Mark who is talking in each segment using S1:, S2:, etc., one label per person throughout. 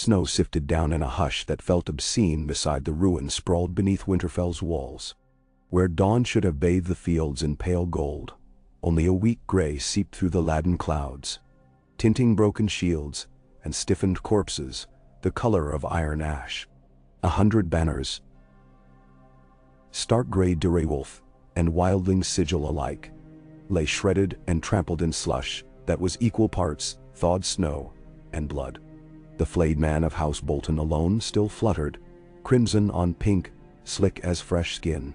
S1: Snow sifted down in a hush that felt obscene beside the ruins sprawled beneath Winterfell's walls. Where dawn should have bathed the fields in pale gold, only a weak gray seeped through the laden clouds, tinting broken shields and stiffened corpses the color of iron ash. 100 banners, stark gray direwolf and wildling's sigil alike, lay shredded and trampled in slush that was equal parts thawed snow and blood. The flayed man of House Bolton alone still fluttered, crimson on pink, slick as fresh skin,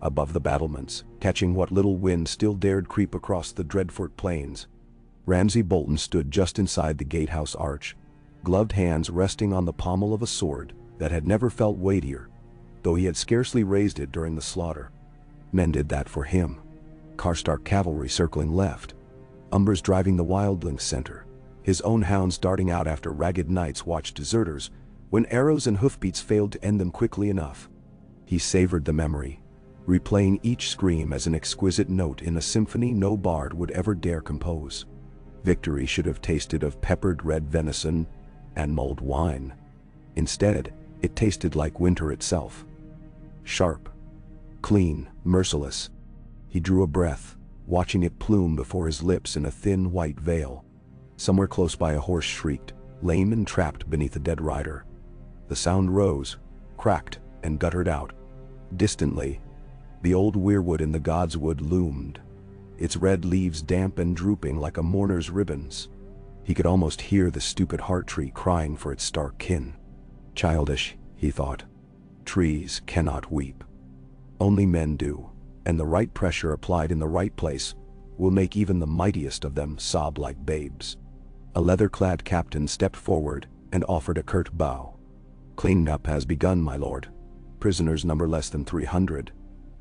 S1: above the battlements, catching what little wind still dared creep across the Dreadfort plains. Ramsay Bolton stood just inside the gatehouse arch, gloved hands resting on the pommel of a sword that had never felt weightier, though he had scarcely raised it during the slaughter. Men did that for him. Karstark cavalry circling left, Umbers driving the wildlings center, his own hounds darting out after ragged knights watched deserters when arrows and hoofbeats failed to end them quickly enough. He savored the memory, replaying each scream as an exquisite note in a symphony no bard would ever dare compose. Victory should have tasted of peppered red venison and mulled wine. Instead, it tasted like winter itself. Sharp, clean, merciless. He drew a breath, watching it plume before his lips in a thin white veil. Somewhere close by a horse shrieked, lame and trapped beneath a dead rider. The sound rose, cracked, and guttered out. Distantly, the old weirwood in the godswood loomed, its red leaves damp and drooping like a mourner's ribbons. He could almost hear the stupid heart tree crying for its stark kin. Childish, he thought. Trees cannot weep. Only men do, and the right pressure applied in the right place will make even the mightiest of them sob like babes. A leather-clad captain stepped forward and offered a curt bow. Cleaning up has begun, my lord. Prisoners number less than 300.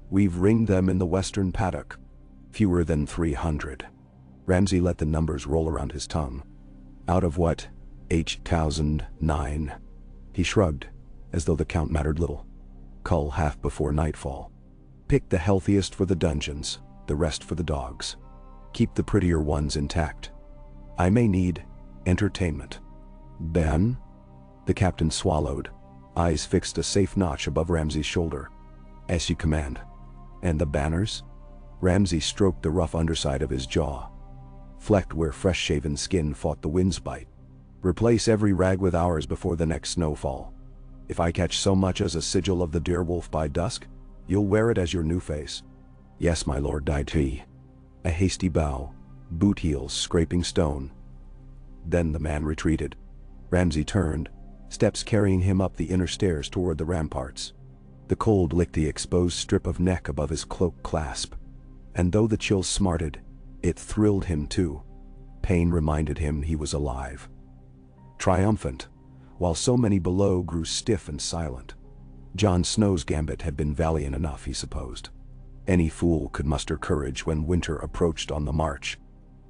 S1: We've ringed them in the western paddock. Fewer than 300. Ramsay let the numbers roll around his tongue. Out of what? 8,009. He shrugged, as though the count mattered little. Cull half before nightfall. Pick the healthiest for the dungeons, the rest for the dogs. Keep the prettier ones intact. I may need entertainment. Ben? The captain swallowed, eyes fixed a safe notch above Ramsay's shoulder. As you command. And the banners? Ramsay stroked the rough underside of his jaw, flecked where fresh-shaven skin fought the wind's bite. Replace every rag with ours before the next snowfall. If I catch so much as a sigil of the direwolf by dusk, you'll wear it as your new face. Yes, my lord, died he. A hasty bow, boot heels scraping stone. Then the man retreated. Ramsay turned, steps carrying him up the inner stairs toward the ramparts. The cold licked the exposed strip of neck above his cloak clasp, and though the chill smarted, it thrilled him too. Pain reminded him he was alive. Triumphant, while so many below grew stiff and silent. Jon Snow's gambit had been valiant enough, he supposed. Any fool could muster courage when winter approached on the march.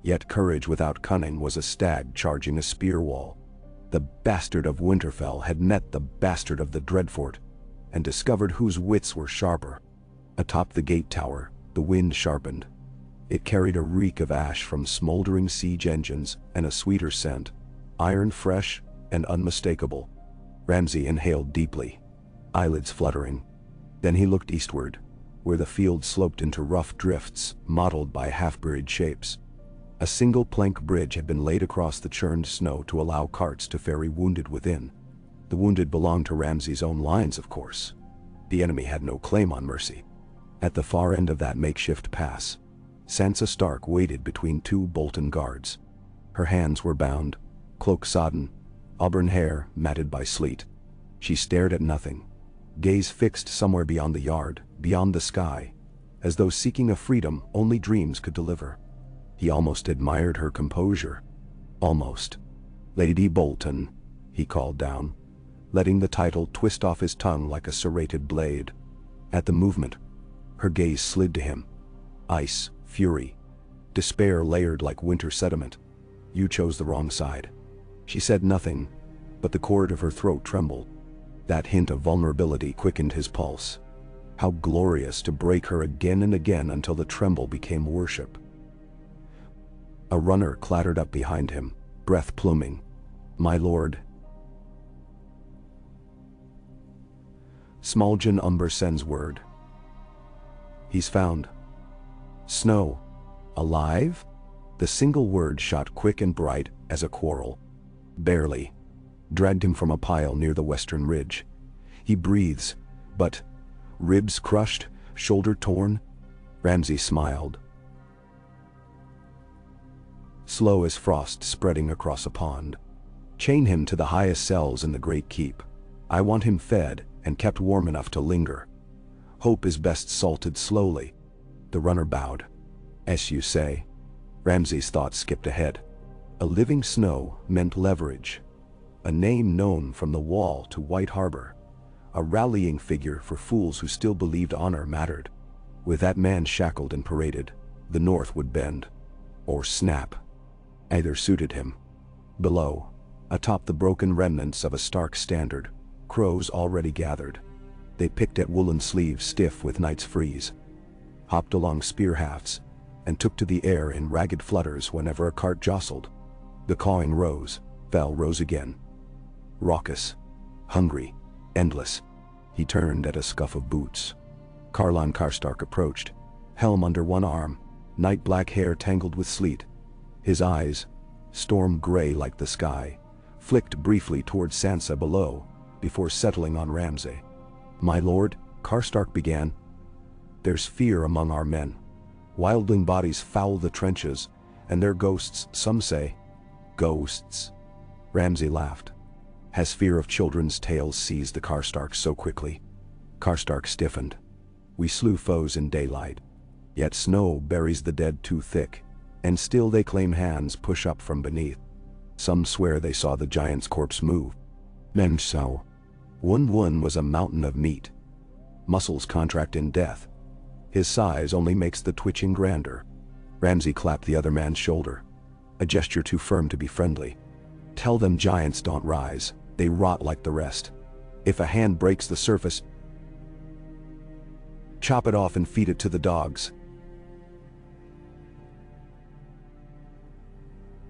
S1: Yet courage without cunning was a stag charging a spear wall. The bastard of Winterfell had met the bastard of the Dreadfort, and discovered whose wits were sharper. Atop the gate tower, the wind sharpened. It carried a reek of ash from smoldering siege engines and a sweeter scent, iron fresh and unmistakable. Ramsay inhaled deeply, eyelids fluttering. Then he looked eastward, where the field sloped into rough drifts mottled by half-buried shapes. A single plank bridge had been laid across the churned snow to allow carts to ferry wounded within. The wounded belonged to Ramsay's own lines, of course. The enemy had no claim on mercy. At the far end of that makeshift pass, Sansa Stark waited between two Bolton guards. Her hands were bound, cloak sodden, auburn hair matted by sleet. She stared at nothing, gaze fixed somewhere beyond the yard, beyond the sky, as though seeking a freedom only dreams could deliver. He almost admired her composure. Almost. Lady Bolton, he called down, letting the title twist off his tongue like a serrated blade. At the movement, her gaze slid to him. Ice, fury, despair layered like winter sediment. You chose the wrong side. She said nothing, but the cord of her throat trembled. That hint of vulnerability quickened his pulse. How glorious to break her again and again until the tremble became worship. A runner clattered up behind him, breath pluming. My lord. Smalljan Umber sends word. He's found. Snow. Alive? The single word shot quick and bright as a quarrel. Barely. Dragged him from a pile near the western ridge. He breathes, but ribs crushed, shoulder torn. Ramsay smiled. Slow as frost spreading across a pond. Chain him to the highest cells in the great keep. I want him fed and kept warm enough to linger. Hope is best salted slowly. The runner bowed. As you say. Ramsay's thoughts skipped ahead. A living Snow meant leverage. A name known from the Wall to White Harbor. A rallying figure for fools who still believed honor mattered. With that man shackled and paraded, the North would bend. Or snap. Either suited him. Below, atop the broken remnants of a stark standard, crows already gathered. They picked at woolen sleeves stiff with night's freeze, hopped along spear hafts, and took to the air in ragged flutters whenever a cart jostled. The cawing rose, fell, rose again. Raucous, hungry, endless. He turned at a scuff of boots. Karlan Karstark approached, helm under one arm, night-black hair tangled with sleet. His eyes, storm gray like the sky, flicked briefly toward Sansa below, before settling on Ramsay. My lord, Karstark began. There's fear among our men. Wildling bodies foul the trenches, and their ghosts, some say. Ghosts? Ramsay laughed. Has fear of children's tales seized the Karstarks so quickly? Karstark stiffened. We slew foes in daylight. Yet snow buries the dead too thick, and still they claim hands push up from beneath. Some swear they saw the giant's corpse move. Men so. One was a mountain of meat. Muscles contract in death. His size only makes the twitching grander. Ramsay clapped the other man's shoulder. A gesture too firm to be friendly. Tell them giants don't rise, they rot like the rest. If a hand breaks the surface, chop it off and feed it to the dogs.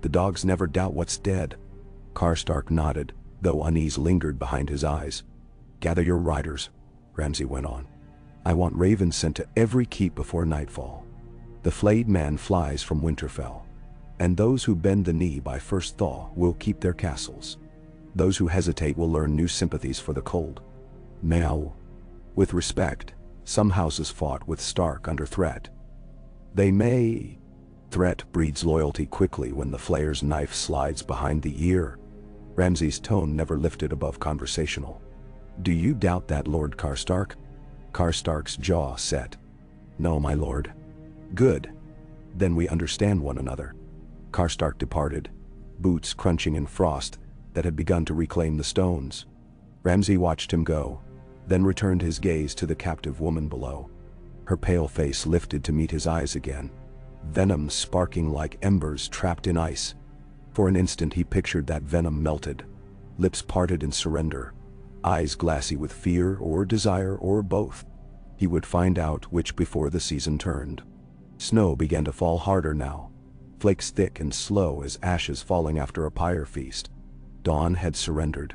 S1: The dogs never doubt what's dead. Karstark nodded, though unease lingered behind his eyes. Gather your riders, Ramsay went on. I want ravens sent to every keep before nightfall. The flayed man flies from Winterfell, and those who bend the knee by first thaw will keep their castles. Those who hesitate will learn new sympathies for the cold. Now, with respect, some houses fought with Stark under threat. They may. Threat breeds loyalty quickly when the flayer's knife slides behind the ear. Ramsay's tone never lifted above conversational. Do you doubt that, Lord Karstark? Karstark's jaw set. No, my lord. Good. Then we understand one another. Karstark departed, boots crunching in frost that had begun to reclaim the stones. Ramsay watched him go, then returned his gaze to the captive woman below. Her pale face lifted to meet his eyes again, venom sparking like embers trapped in ice. For an instant he pictured that venom melted, lips parted in surrender, eyes glassy with fear or desire or both. He would find out which before the season turned. Snow began to fall harder now, flakes thick and slow as ashes falling after a pyre feast. Dawn had surrendered.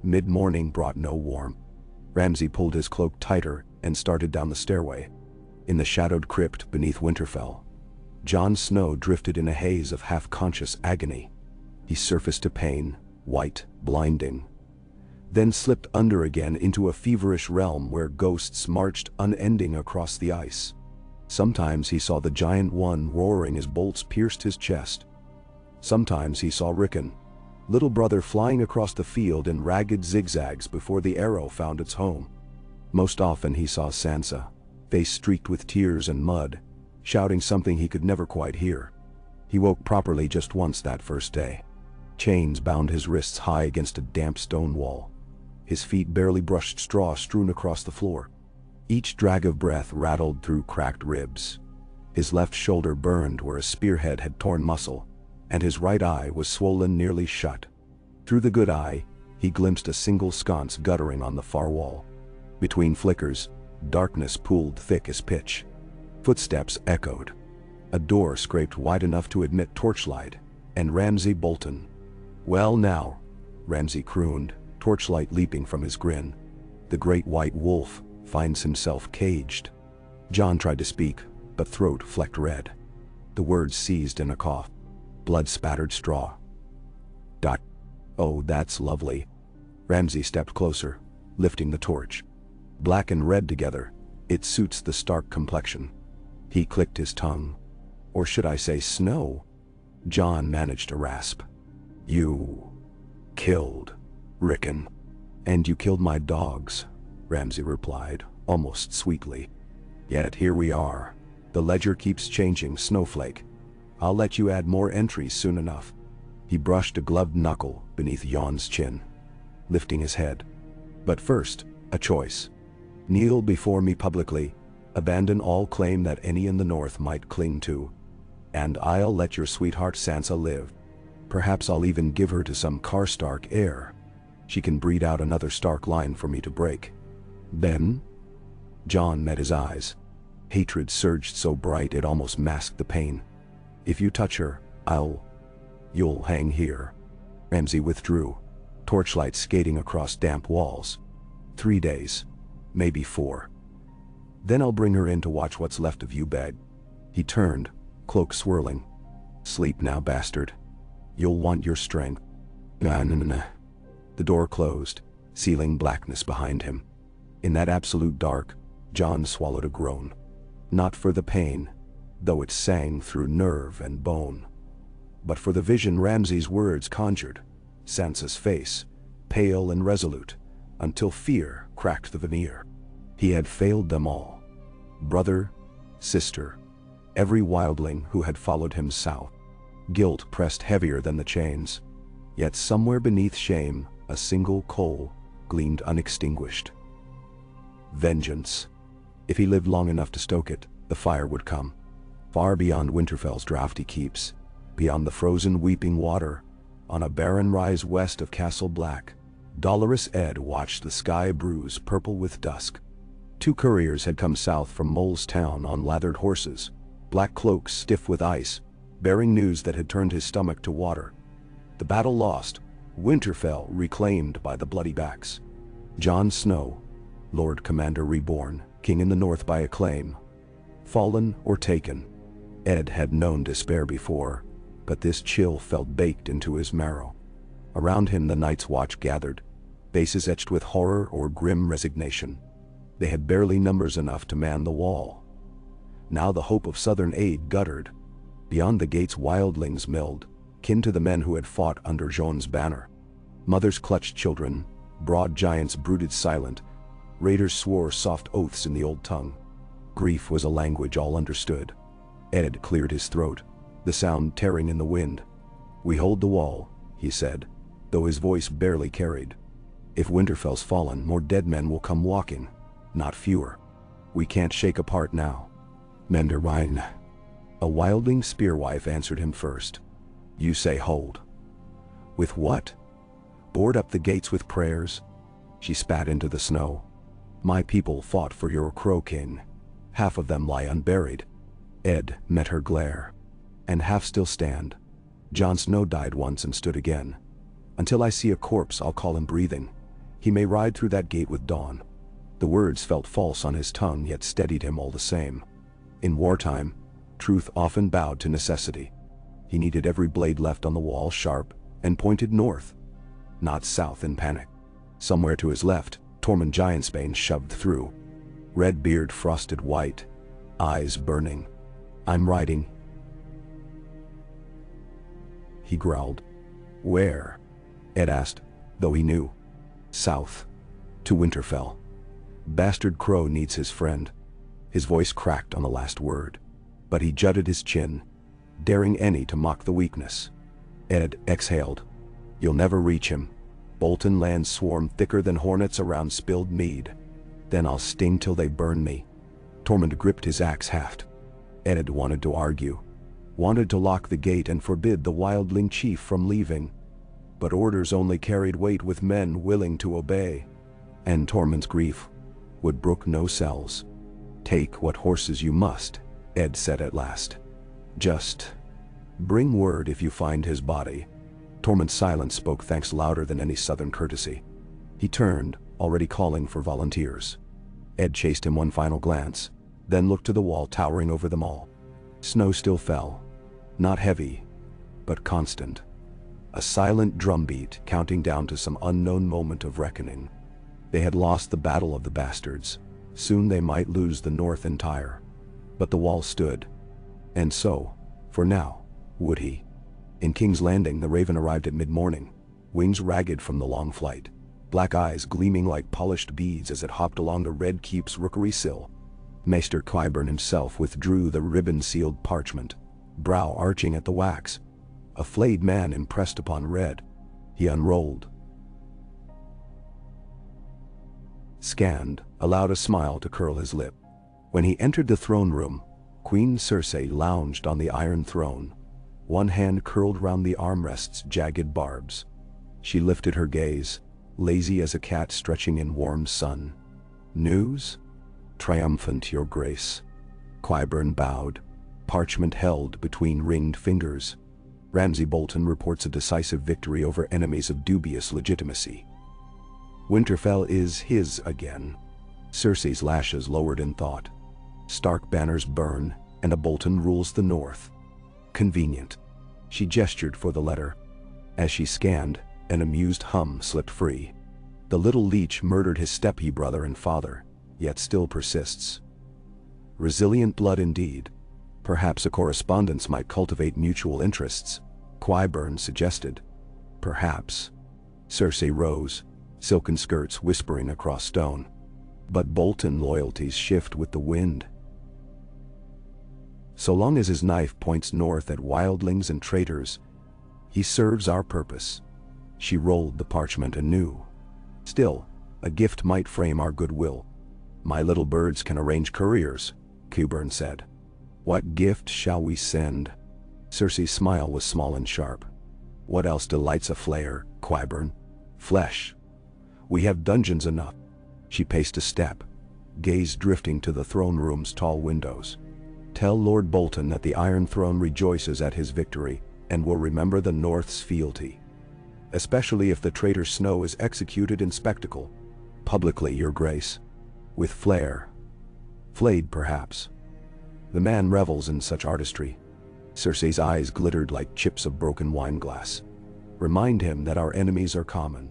S1: Mid-morning brought no warmth. Ramsay pulled his cloak tighter and started down the stairway. In the shadowed crypt beneath Winterfell, Jon Snow drifted in a haze of half-conscious agony. He surfaced to pain, white, blinding, then slipped under again into a feverish realm where ghosts marched unending across the ice. Sometimes he saw the Giant One roaring as bolts pierced his chest. Sometimes he saw Rickon, little brother, flying across the field in ragged zigzags before the arrow found its home. Most often he saw Sansa, face streaked with tears and mud, shouting something he could never quite hear. He woke properly just once that first day. Chains bound his wrists high against a damp stone wall. His feet barely brushed straw strewn across the floor. Each drag of breath rattled through cracked ribs. His left shoulder burned where a spearhead had torn muscle, and his right eye was swollen nearly shut. Through the good eye, he glimpsed a single sconce guttering on the far wall. Between flickers, darkness pooled thick as pitch. Footsteps echoed. A door scraped wide enough to admit torchlight, and Ramsay Bolton. Well now, Ramsay crooned, torchlight leaping from his grin. The great white wolf finds himself caged. John tried to speak, but throat flecked red. The words seized in a cough. Blood-spattered straw. Dot. Oh, that's lovely. Ramsay stepped closer, lifting the torch. Black and red together, it suits the stark complexion. He clicked his tongue. Or should I say snow? John managed a rasp. You killed Rickon. And you killed my dogs, Ramsay replied, almost sweetly. Yet here we are. The ledger keeps changing, Snowflake. I'll let you add more entries soon enough. He brushed a gloved knuckle beneath Jan's chin, lifting his head. But first, a choice. Kneel before me publicly, abandon all claim that any in the north might cling to, and I'll let your sweetheart Sansa live. Perhaps I'll even give her to some Karstark heir. She can breed out another Stark line for me to break. Then? John met his eyes. Hatred surged so bright it almost masked the pain. If you touch her, you'll hang here. Ramsay withdrew, torchlight skating across damp walls. 3 days, maybe 4. Then I'll bring her in to watch what's left of you beg. He turned, cloak swirling. Sleep now, bastard. You'll want your strength. Nah. The door closed, sealing blackness behind him. In that absolute dark, John swallowed a groan. Not for the pain, though it sang through nerve and bone, but for the vision Ramsay's words conjured. Sansa's face, pale and resolute, until fear cracked the veneer. He had failed them all. Brother, sister, every wildling who had followed him south. Guilt pressed heavier than the chains, yet somewhere beneath shame, a single coal gleamed unextinguished. Vengeance. If he lived long enough to stoke it, the fire would come. Far beyond Winterfell's draughty keeps, beyond the frozen weeping water, on a barren rise west of Castle Black, dolorous Ed watched the sky bruise purple with dusk. 2 couriers had come south from Mole's Town on lathered horses, black cloaks stiff with ice, bearing news that had turned his stomach to water. The battle lost, Winterfell reclaimed by the bloody backs. Jon Snow, Lord Commander reborn, king in the north by acclaim. Fallen or taken. Ed had known despair before, but this chill felt baked into his marrow. Around him the Night's Watch gathered, faces etched with horror or grim resignation. They had barely numbers enough to man the wall. Now the hope of southern aid guttered. Beyond the gates wildlings milled, kin to the men who had fought under Jon's banner. Mothers clutched children, broad giants brooded silent, raiders swore soft oaths in the old tongue. Grief was a language all understood. Ed cleared his throat, the sound tearing in the wind. We hold the wall, he said, though his voice barely carried. If Winterfell's fallen, more dead men will come walking, not fewer. We can't shake apart now. Menderwine. A wildling spearwife answered him first. You say hold. With what? Board up the gates with prayers? She spat into the snow. My people fought for your Crow King. Half of them lie unburied. Ed met her glare. And half still stand. Jon Snow died once and stood again. Until I see a corpse, I'll call him breathing. He may ride through that gate with dawn. The words felt false on his tongue, yet steadied him all the same. In wartime, truth often bowed to necessity. He needed every blade left on the wall sharp and pointed north, not south in panic. Somewhere to his left, Tormund Giantsbane shoved through. Red beard frosted white, eyes burning. I'm riding, he growled. Where? Ed asked, though he knew. South. To Winterfell. Bastard Crow needs his friend. His voice cracked on the last word, but he jutted his chin, daring any to mock the weakness. Ed exhaled. You'll never reach him. Bolton lands swarm thicker than hornets around spilled mead. Then I'll sting till they burn me. Tormund gripped his axe haft. Ed wanted to argue, wanted to lock the gate and forbid the wildling chief from leaving. But orders only carried weight with men willing to obey. And Tormund's grief would brook no cells. Take what horses you must, Ed said at last. Just bring word if you find his body. Tormund's silence spoke thanks louder than any southern courtesy. He turned, already calling for volunteers. Ed chased him one final glance, then looked to the wall towering over them all. Snow still fell. Not heavy, but constant. A silent drumbeat counting down to some unknown moment of reckoning. They had lost the battle of the bastards. Soon they might lose the North entire. But the wall stood. And so, for now, would he. In King's Landing, the Raven arrived at mid-morning, wings ragged from the long flight, black eyes gleaming like polished beads as it hopped along the Red Keep's rookery sill. Maester Qyburn himself withdrew the ribbon-sealed parchment, brow arching at the wax. A flayed man impressed upon Red. He unrolled, scanned, allowed a smile to curl his lip. When he entered the throne room, Queen Cersei lounged on the iron throne, one hand curled round the armrest's jagged barbs. She lifted her gaze, lazy as a cat stretching in warm sun. "News?" "Triumphant, your grace." Qyburn bowed, parchment held between ringed fingers. "Ramsay Bolton reports a decisive victory over enemies of dubious legitimacy. Winterfell is his again." Cersei's lashes lowered in thought. Stark banners burn, and a Bolton rules the north. Convenient. She gestured for the letter. As she scanned, an amused hum slipped free. The little leech murdered his step-he brother and father, yet still persists. Resilient blood indeed. Perhaps a correspondence might cultivate mutual interests, Qyburn suggested. Perhaps. Cersei rose, silken skirts whispering across stone. But Bolton loyalties shift with the wind. So long as his knife points north at wildlings and traitors, he serves our purpose. She rolled the parchment anew. Still, a gift might frame our goodwill. My little birds can arrange couriers, Qyburn said. What gift shall we send? Cersei's smile was small and sharp. What else delights a flayer, Qyburn? Flesh. We have dungeons enough. She paced a step, gaze drifting to the throne room's tall windows. Tell Lord Bolton that the Iron Throne rejoices at his victory and will remember the North's fealty. Especially if the traitor Snow is executed in spectacle. Publicly, your grace. With flair. Flayed, perhaps. The man revels in such artistry. Cersei's eyes glittered like chips of broken wineglass. Remind him that our enemies are common.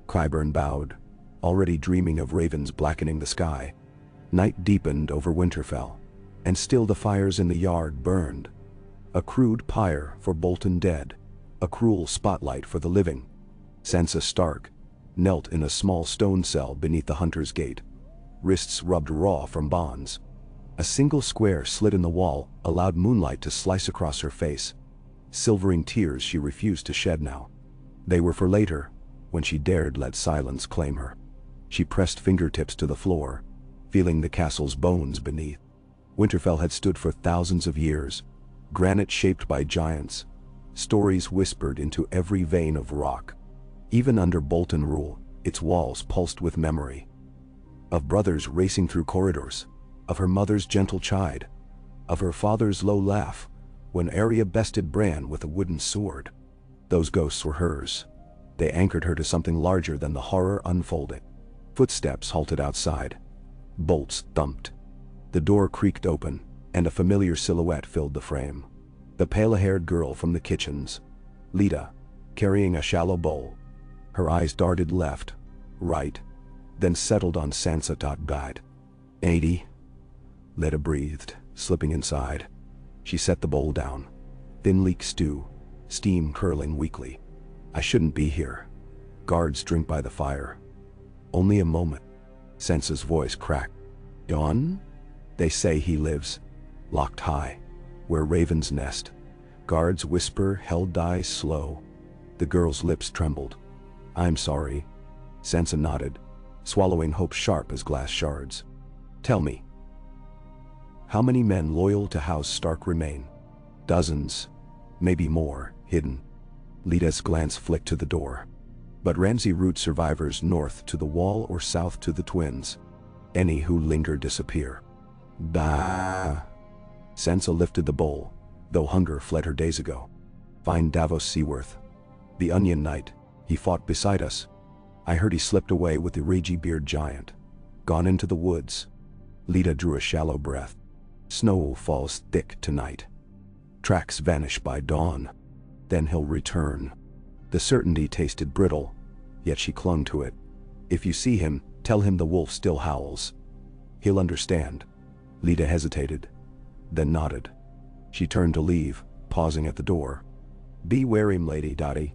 S1: Qyburn bowed, already dreaming of ravens blackening the sky. Night deepened over Winterfell, and still the fires in the yard burned. A crude pyre for Bolton dead, a cruel spotlight for the living. Sansa Stark knelt in a small stone cell beneath the Hunter's Gate, wrists rubbed raw from bonds. A single square slit in the wall allowed moonlight to slice across her face, silvering tears she refused to shed now. They were for later, when she dared let silence claim her. She pressed fingertips to the floor, feeling the castle's bones beneath. Winterfell had stood for thousands of years, granite shaped by giants, stories whispered into every vein of rock. Even under Bolton rule, its walls pulsed with memory. Of brothers racing through corridors, of her mother's gentle chide, of her father's low laugh when Arya bested Bran with a wooden sword. Those ghosts were hers. They anchored her to something larger than the horror unfolding. Footsteps halted outside. Bolts thumped. The door creaked open, and a familiar silhouette filled the frame. The pale-haired girl from the kitchens, Lita, carrying a shallow bowl. Her eyes darted left, right, then settled on Sansa. Guide. 80. Lita breathed, slipping inside. She set the bowl down. Thin leek stew, steam curling weakly. I shouldn't be here. Guards drink by the fire. Only a moment. Sansa's voice cracked. Jon? They say he lives, locked high, where ravens nest. Guards whisper hell dies slow. The girl's lips trembled. I'm sorry. Sansa nodded, swallowing hope sharp as glass shards. Tell me. How many men loyal to House Stark remain? Dozens, maybe more, hidden. Lita's glance flicked to the door. But Ramsay route survivors north to the Wall or south to the Twins. Any who linger disappear. Bah. Sansa lifted the bowl, though hunger fled her days ago. Find Davos Seaworth. The Onion Knight, he fought beside us. I heard he slipped away with the ragey-beard giant. Gone into the woods. Lita drew a shallow breath. Snow falls thick tonight. Tracks vanish by dawn. Then he'll return. The certainty tasted brittle, yet she clung to it. If you see him, tell him the wolf still howls. He'll understand. Lita hesitated, then nodded. She turned to leave, pausing at the door. Be wary, Lady Dottie.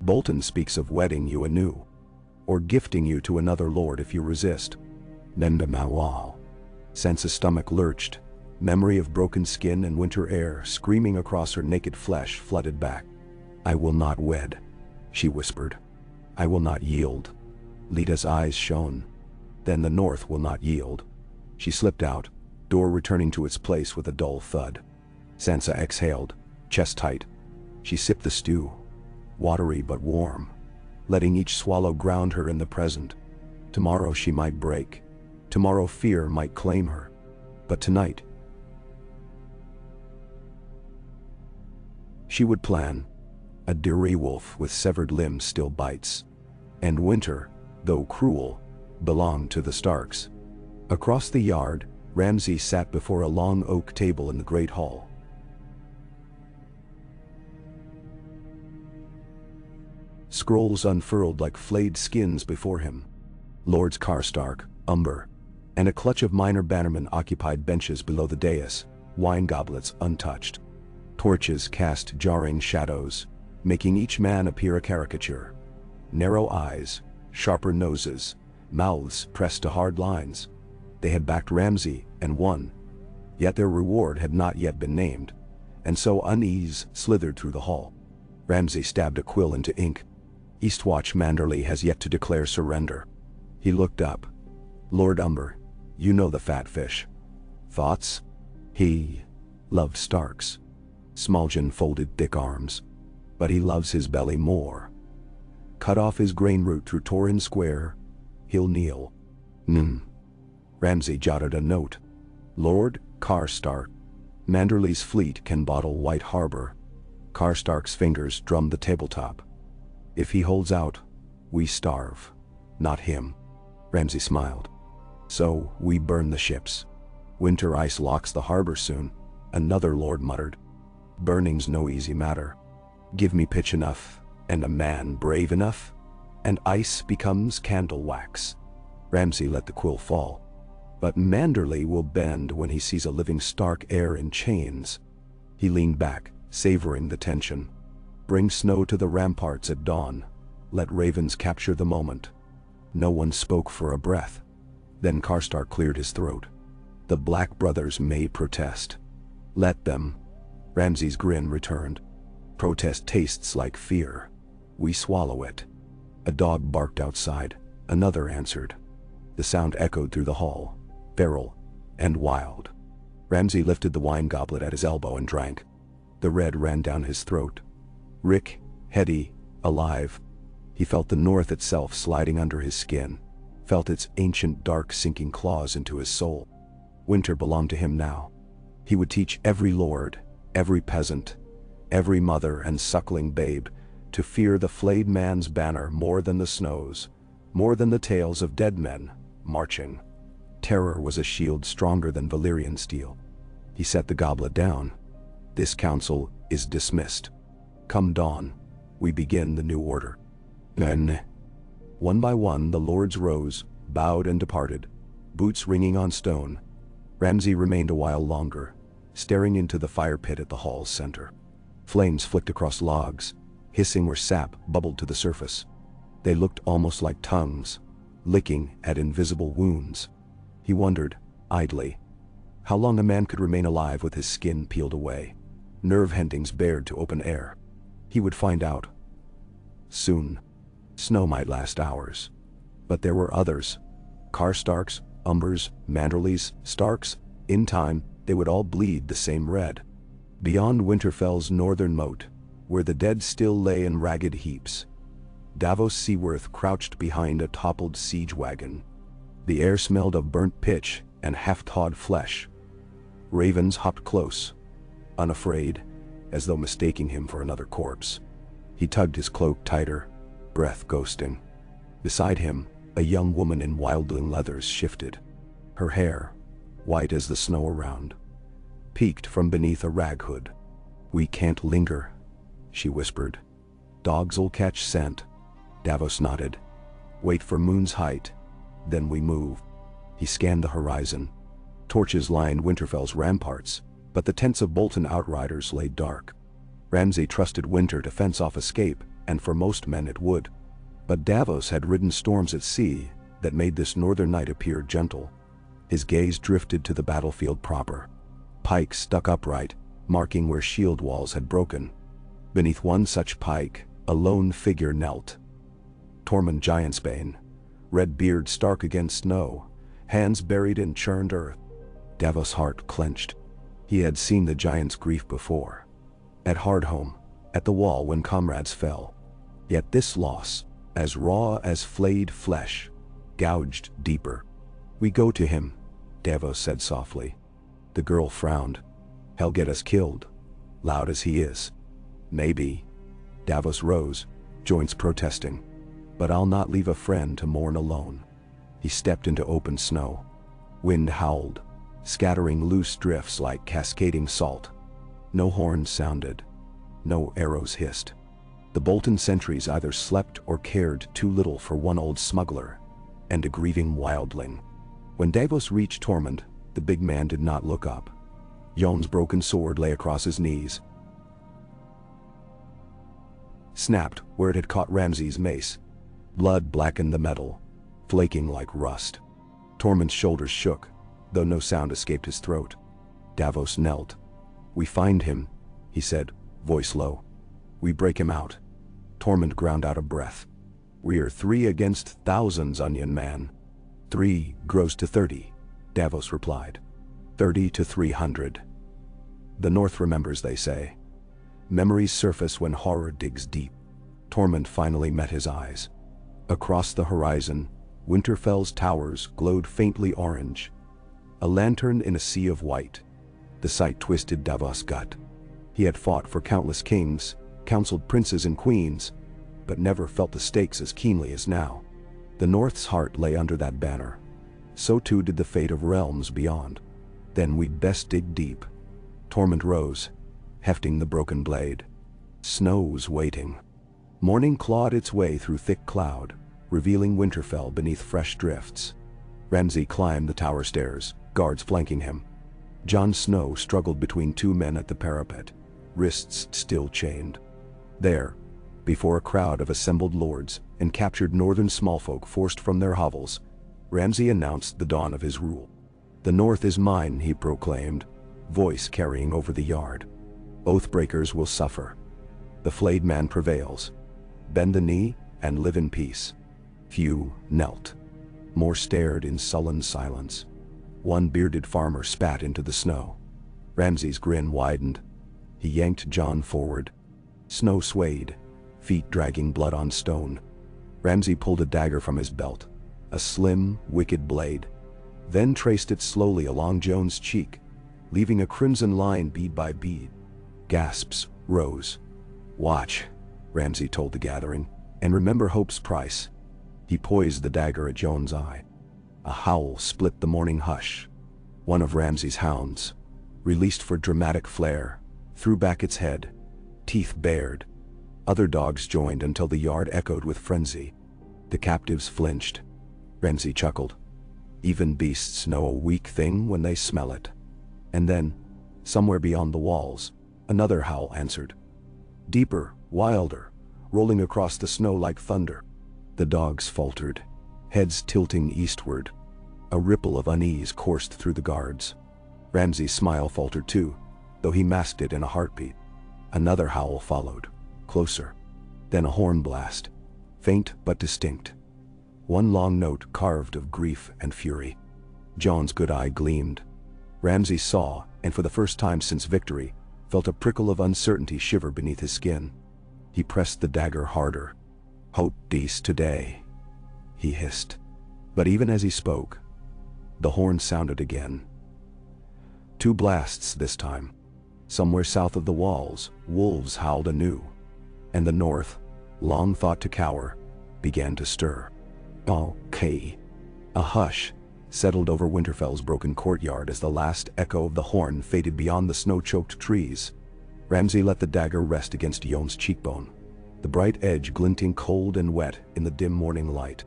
S1: Bolton speaks of wedding you anew, or gifting you to another lord if you resist. Nenda Mawal. Sansa's stomach lurched. Memory of broken skin and winter air screaming across her naked flesh flooded back. I will not wed, she whispered. I will not yield. Lita's eyes shone. Then the north will not yield. She slipped out, door returning to its place with a dull thud. Sansa exhaled, chest tight. She sipped the stew, watery but warm, letting each swallow ground her in the present. Tomorrow she might break. Tomorrow fear might claim her. But tonight, she would plan. A dirty wolf with severed limbs still bites. And winter, though cruel, belonged to the Starks. Across the yard, Ramsay sat before a long oak table in the great hall. Scrolls unfurled like flayed skins before him. Lords Karstark, Umber, and a clutch of minor bannermen occupied benches below the dais, wine goblets untouched. Torches cast jarring shadows, making each man appear a caricature. Narrow eyes, sharper noses, mouths pressed to hard lines. They had backed Ramsay and won, yet their reward had not yet been named, and so unease slithered through the hall. Ramsay stabbed a quill into ink. Eastwatch Manderley has yet to declare surrender. He looked up. Lord Umber, you know the fat fish. Thoughts? He loved Starks. Smallgen folded thick arms. But he loves his belly more. Cut off his grain route through Torrin Square, he'll kneel. Ramsay jotted a note. Lord Karstark. Manderley's fleet can bottle White Harbor. Karstark's fingers drummed the tabletop. If he holds out, we starve. Not him. Ramsay smiled. So, we burn the ships. Winter ice locks the harbor soon, another lord muttered. Burning's no easy matter. Give me pitch enough, and a man brave enough, and ice becomes candle wax. Ramsay let the quill fall. But Manderley will bend when he sees a living Stark heir in chains. He leaned back, savoring the tension. Bring snow to the ramparts at dawn. Let ravens capture the moment. No one spoke for a breath. Then Karstark cleared his throat. The Black Brothers may protest. Let them. Ramsay's grin returned. Protest tastes like fear. We swallow it. A dog barked outside. Another answered. The sound echoed through the hall, feral and wild. Ramsay lifted the wine goblet at his elbow and drank. The red ran down his throat. Rick, heady, alive. He felt the north itself sliding under his skin, felt its ancient dark sinking claws into his soul. Winter belonged to him now. He would teach every lord, every peasant, every mother and suckling babe to fear the flayed man's banner more than the snows, more than the tales of dead men marching. Terror was a shield stronger than Valyrian steel. He set the goblet down. This council is dismissed. Come dawn, we begin the new order. Then, one by one the lords rose, bowed and departed, boots ringing on stone. Ramsay remained a while longer, staring into the fire pit at the hall's center. Flames flicked across logs, hissing where sap bubbled to the surface. They looked almost like tongues, licking at invisible wounds. He wondered, idly, how long a man could remain alive with his skin peeled away, nerve endings bared to open air. He would find out. Soon. Snow might last hours. But there were others. Karstarks, Umbers, Manderleys, Starks. In time, they would all bleed the same red. Beyond Winterfell's northern moat, where the dead still lay in ragged heaps, Davos Seaworth crouched behind a toppled siege wagon. The air smelled of burnt pitch and half-thawed flesh. Ravens hopped close, unafraid, as though mistaking him for another corpse. He tugged his cloak tighter, breath ghosting. Beside him, a young woman in wildling leathers shifted. Her hair, white as the snow around, peeked from beneath a rag hood. "We can't linger," she whispered. "Dogs'll catch scent." Davos nodded. "Wait for moon's height, then we move." He scanned the horizon. Torches lined Winterfell's ramparts, but the tents of Bolton outriders lay dark. Ramsay trusted winter to fence off escape, and for most men it would. But Davos had ridden storms at sea that made this northern night appear gentle. His gaze drifted to the battlefield proper. Pikes stuck upright, marking where shield walls had broken. Beneath one such pike, a lone figure knelt. Tormund Giantsbane, red beard stark against snow, hands buried in churned earth. Davos' heart clenched. He had seen the giant's grief before. At Hardhome, at the wall when comrades fell. Yet this loss, as raw as flayed flesh, gouged deeper. "We go to him," Davos said softly. The girl frowned. "He'll get us killed, loud as he is." "Maybe." Davos rose, joints protesting. "But I'll not leave a friend to mourn alone." He stepped into open snow. Wind howled, scattering loose drifts like cascading salt. No horns sounded. No arrows hissed. The Bolton sentries either slept or cared too little for one old smuggler and a grieving wildling. When Davos reached Tormund, the big man did not look up. Jon's broken sword lay across his knees, snapped where it had caught Ramsay's mace. Blood blackened the metal, flaking like rust. Tormund's shoulders shook, though no sound escaped his throat. Davos knelt. "We find him," he said, voice low. "We break him out." Tormund ground out a breath. "We're 3 against thousands, Onion Man." 3 grows to 30, Davos replied. 30 to 300. The North remembers, they say. Memories surface when horror digs deep. Tormund finally met his eyes. Across the horizon, Winterfell's towers glowed faintly orange. A lantern in a sea of white. The sight twisted Davos' gut. He had fought for countless kings, counseled princes and queens, but never felt the stakes as keenly as now. The North's heart lay under that banner. So too did the fate of realms beyond. "Then we'd best dig deep." Tormund rose, hefting the broken blade. Snow's waiting. Morning clawed its way through thick cloud, revealing Winterfell beneath fresh drifts. Ramsay climbed the tower stairs, guards flanking him. Jon Snow struggled between 2 men at the parapet, wrists still chained. There, before a crowd of assembled lords and captured northern smallfolk forced from their hovels, Ramsay announced the dawn of his rule. "The North is mine," he proclaimed, voice carrying over the yard. "Oathbreakers will suffer. The flayed man prevails. Bend the knee and live in peace." Few knelt. More stared in sullen silence. One bearded farmer spat into the snow. Ramsay's grin widened. He yanked Jon forward. Snow swayed, feet dragging blood on stone. Ramsay pulled a dagger from his belt, a slim, wicked blade, then traced it slowly along Jon's cheek, leaving a crimson line bead by bead. Gasps rose. "Watch," Ramsay told the gathering, "and remember hope's price." He poised the dagger at Jon's eye. A howl split the morning hush. One of Ramsay's hounds, released for dramatic flair, threw back its head, teeth bared. Other dogs joined until the yard echoed with frenzy. The captives flinched. Ramsay chuckled. Even beasts know a weak thing when they smell it. And then, somewhere beyond the walls, another howl answered. Deeper, wilder, rolling across the snow like thunder. The dogs faltered, heads tilting eastward. A ripple of unease coursed through the guards. Ramsay's smile faltered too, though he masked it in a heartbeat. Another howl followed, closer. Then a horn blast, faint but distinct. One long note carved of grief and fury. Jon's good eye gleamed. Ramsay saw, and for the first time since victory, felt a prickle of uncertainty shiver beneath his skin. He pressed the dagger harder. "Hope dies today," he hissed. But even as he spoke, the horn sounded again. 2 blasts this time. Somewhere south of the walls, wolves howled anew, and the north, long thought to cower, began to stir. Okay. A hush settled over Winterfell's broken courtyard as the last echo of the horn faded beyond the snow-choked trees. Ramsay let the dagger rest against Yon's cheekbone, the bright edge glinting cold and wet in the dim morning light.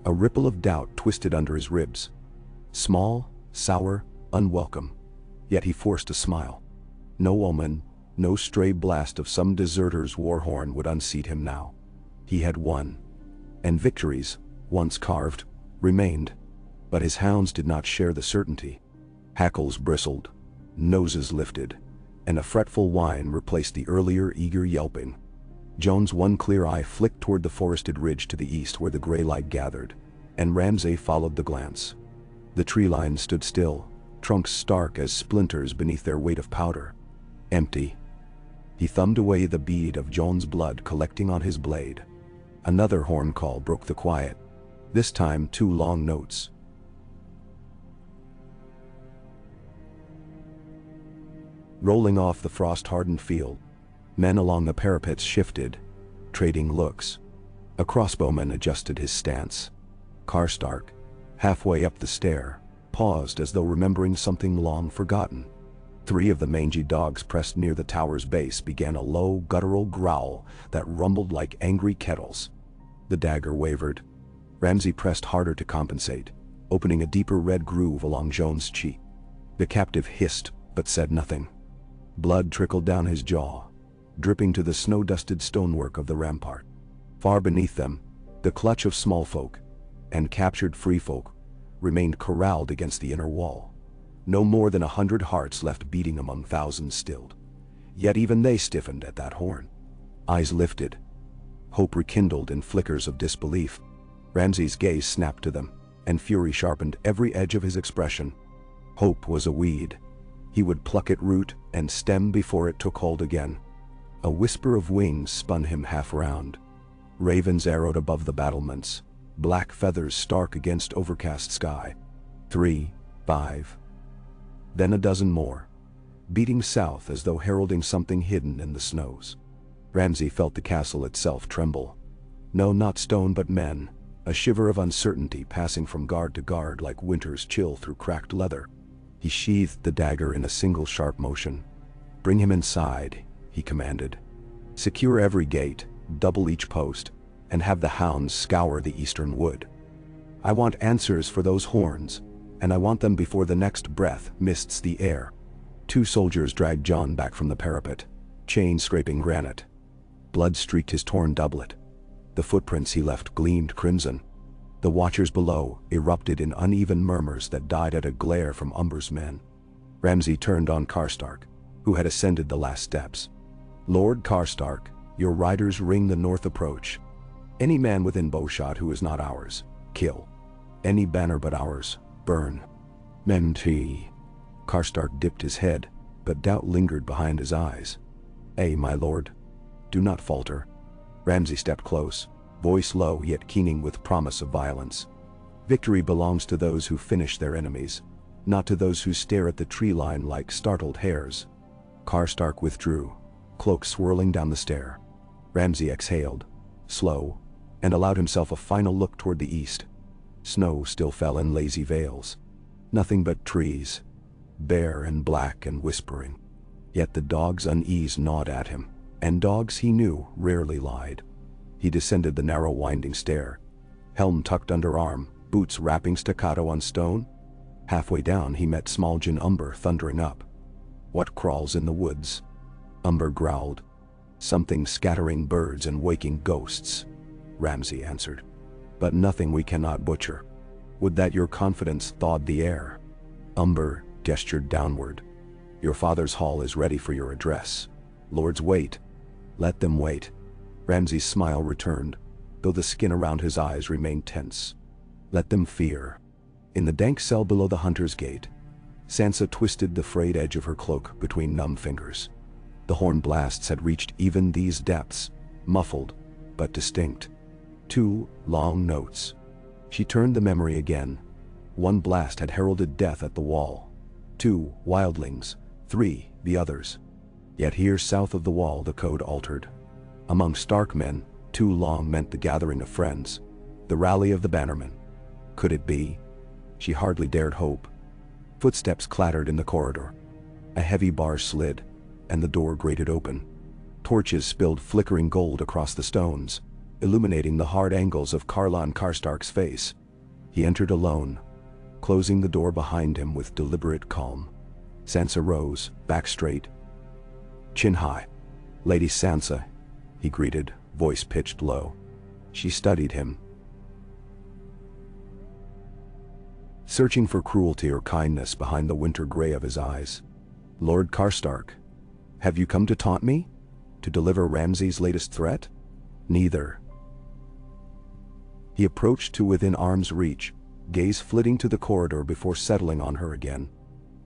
S1: A ripple of doubt twisted under his ribs. Small, sour, unwelcome. Yet he forced a smile. No omen, no stray blast of some deserter's war horn would unseat him now. He had won. And victories, once carved, remained. But his hounds did not share the certainty. Hackles bristled, noses lifted, and a fretful whine replaced the earlier eager yelping. Jon's one clear eye flicked toward the forested ridge to the east where the gray light gathered, and Ramsay followed the glance. The tree line stood still, trunks stark as splinters beneath their weight of powder. Empty. He thumbed away the bead of Jon's blood collecting on his blade. Another horn call broke the quiet. This time 2 long notes. Rolling off the frost-hardened field, men along the parapets shifted, trading looks. A crossbowman adjusted his stance. Karstark, halfway up the stair, paused as though remembering something long forgotten. 3 of the mangy dogs pressed near the tower's base began a low, guttural growl that rumbled like angry kettles. The dagger wavered. Ramsay pressed harder to compensate, opening a deeper red groove along Jon's cheek. The captive hissed, but said nothing. Blood trickled down his jaw, dripping to the snow-dusted stonework of the rampart. Far beneath them, the clutch of small folk and captured free folk remained corralled against the inner wall. No more than 100 hearts left beating among thousands stilled. Yet even they stiffened at that horn. Eyes lifted. Hope rekindled in flickers of disbelief. Ramsay's gaze snapped to them, and fury sharpened every edge of his expression. Hope was a weed. He would pluck at root and stem before it took hold again. A whisper of wings spun him half round. Ravens arrowed above the battlements, black feathers stark against overcast sky. 3, 5. Then a dozen more, beating south as though heralding something hidden in the snows. Ramsay felt the castle itself tremble. No, not stone but men, a shiver of uncertainty passing from guard to guard like winter's chill through cracked leather. He sheathed the dagger in a single sharp motion. "Bring him inside," he commanded. "Secure every gate, double each post, and have the hounds scour the eastern wood. I want answers for those horns, and I want them before the next breath mists the air." 2 soldiers dragged Jon back from the parapet, chains scraping granite. Blood streaked his torn doublet. The footprints he left gleamed crimson. The watchers below erupted in uneven murmurs that died at a glare from Umber's men. Ramsay turned on Karstark, who had ascended the last steps. "Lord Karstark, your riders ring the north approach. Any man within bowshot who is not ours, kill. Any banner but ours, burn." "Mentee." Karstark dipped his head, but doubt lingered behind his eyes. "Ay, my lord. Do not falter." Ramsay stepped close, voice low yet keening with promise of violence. "Victory belongs to those who finish their enemies, not to those who stare at the tree line like startled hares." Karstark withdrew, cloak swirling down the stair. Ramsay exhaled, slow, and allowed himself a final look toward the east. Snow still fell in lazy veils. Nothing but trees, bare and black and whispering. Yet the dog's unease gnawed at him, and dogs he knew rarely lied. He descended the narrow winding stair, helm tucked under arm, boots rapping staccato on stone. Halfway down he met Smaljin Umber thundering up. "What crawls in the woods?" Umber growled. "Something scattering birds and waking ghosts," Ramsay answered. "But nothing we cannot butcher. Would that your confidence thawed the air." Umber gestured downward. "Your father's hall is ready for your address. Lords wait. Let them wait." Ramsay's smile returned, though the skin around his eyes remained tense. "Let them fear." In the dank cell below the hunter's gate, Sansa twisted the frayed edge of her cloak between numb fingers. The horn blasts had reached even these depths, muffled, but distinct. 2 long notes. She turned the memory again. 1 blast had heralded death at the wall. 2 wildlings. 3 the others. Yet here south of the wall the code altered. Among Stark men, 2 long meant the gathering of friends. The rally of the bannermen. Could it be? She hardly dared hope. Footsteps clattered in the corridor. A heavy bar slid, and the door grated open. Torches spilled flickering gold across the stones, illuminating the hard angles of Karlan Karstark's face. He entered alone, closing the door behind him with deliberate calm. Sansa rose, back straight, chin high. "Lady Sansa," he greeted, voice pitched low. She studied him, searching for cruelty or kindness behind the winter gray of his eyes. "Lord Karstark, have you come to taunt me? To deliver Ramsay's latest threat?" "Neither." He approached to within arm's reach, gaze flitting to the corridor before settling on her again.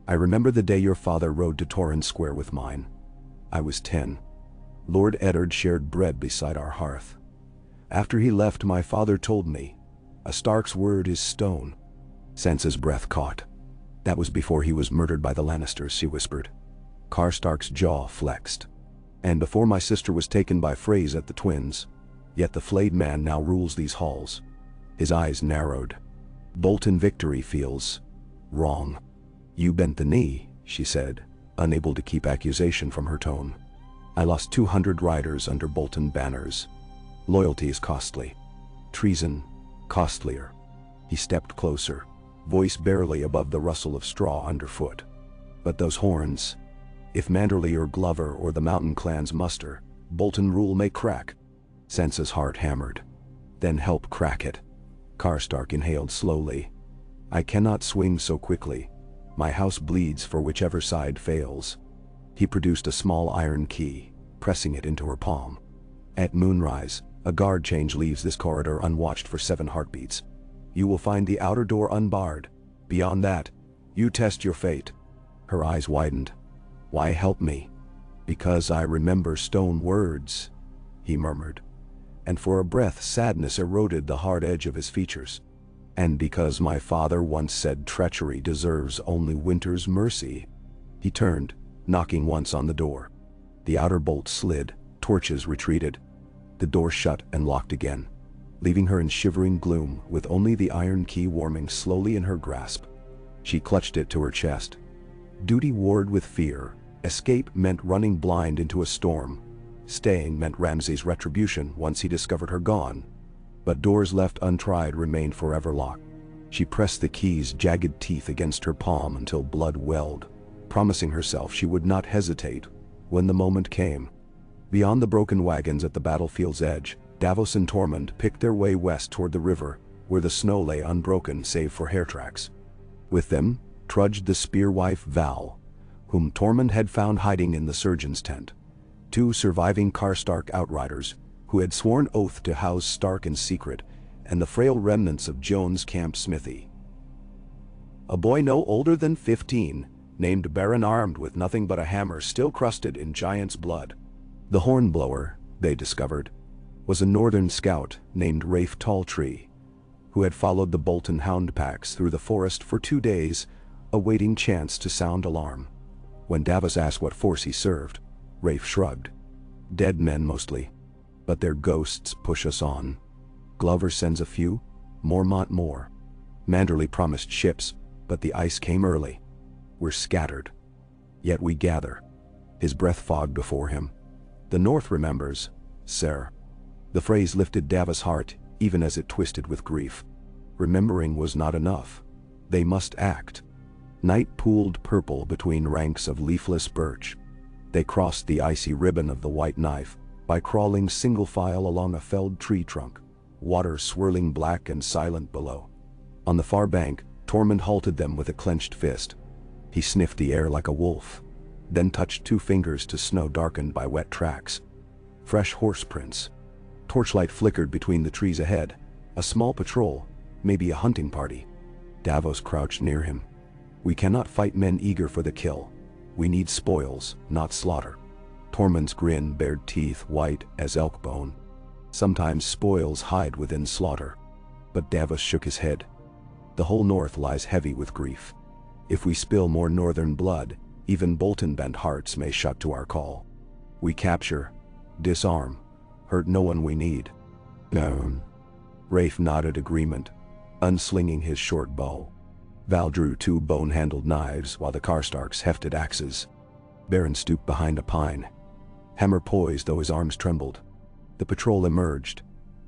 S1: "I remember the day your father rode to Torrhen Square with mine. I was 10. Lord Eddard shared bread beside our hearth. After he left, my father told me, 'A Stark's word is stone.'" Sansa's breath caught. "That was before he was murdered by the Lannisters," she whispered. Karstark's jaw flexed. "And before my sister was taken by Freys at the Twins. Yet the flayed man now rules these halls." His eyes narrowed. "Bolton victory feels wrong." "You bent the knee," she said, unable to keep accusation from her tone. "I lost 200 riders under Bolton banners. Loyalty is costly. Treason, costlier." He stepped closer, voice barely above the rustle of straw underfoot. "But those horns, if Manderley or Glover or the mountain clans muster, Bolton rule may crack." Sansa's heart hammered. "Then help crack it." Karstark inhaled slowly. "I cannot swing so quickly. My house bleeds for whichever side fails." He produced a small iron key, pressing it into her palm. "At moonrise, a guard change leaves this corridor unwatched for 7 heartbeats. You will find the outer door unbarred. Beyond that, you test your fate." Her eyes widened. "Why help me?" "Because I remember stone words," he murmured. And for a breath sadness eroded the hard edge of his features. "And because my father once said treachery deserves only winter's mercy." He turned, knocking once on the door. The outer bolt slid, torches retreated. The door shut and locked again, leaving her in shivering gloom with only the iron key warming slowly in her grasp. She clutched it to her chest. Duty warred with fear. Escape meant running blind into a storm. Staying meant Ramsay's retribution once he discovered her gone. But doors left untried remained forever locked. She pressed the key's jagged teeth against her palm until blood welled, promising herself she would not hesitate when the moment came. Beyond the broken wagons at the battlefield's edge, Davos and Tormund picked their way west toward the river, where the snow lay unbroken save for hair tracks. With them trudged the spear-wife Val, whom Tormund had found hiding in the surgeon's tent. 2 surviving Karstark outriders, who had sworn oath to house Stark in secret, and the frail remnants of Joan's camp smithy. A boy no older than 15, named Baron, armed with nothing but a hammer still crusted in giant's blood. The hornblower, they discovered, was a northern scout named Rafe Talltree, who had followed the Bolton hound packs through the forest for 2 days, awaiting chance to sound alarm. When Davos asked what force he served, Rafe shrugged. "Dead men mostly, but their ghosts push us on. Glover sends a few, Mormont more. Manderley promised ships, but the ice came early. We're scattered, yet we gather." His breath fogged before him. "The North remembers, sir." The phrase lifted Davos' heart even as it twisted with grief. Remembering was not enough. They must act. Night pooled purple between ranks of leafless birch. They crossed the icy ribbon of the White Knife by crawling single file along a felled tree trunk, water swirling black and silent below. On the far bank, Tormund halted them with a clenched fist. He sniffed the air like a wolf, then touched 2 fingers to snow darkened by wet tracks. Fresh horse prints. Torchlight flickered between the trees ahead. A small patrol, maybe a hunting party. Davos crouched near him. "We cannot fight men eager for the kill. We need spoils, not slaughter." Tormund's grin bared teeth white as elk bone. "Sometimes spoils hide within slaughter." But Davos shook his head. "The whole North lies heavy with grief. If we spill more northern blood, even Bolton-bent hearts may shut to our call. We capture, disarm, hurt no one we need." "No." Rafe nodded agreement, unslinging his short bow. Val drew 2 bone-handled knives while the Karstarks hefted axes. Baron stooped behind a pine, hammer poised though his arms trembled. The patrol emerged,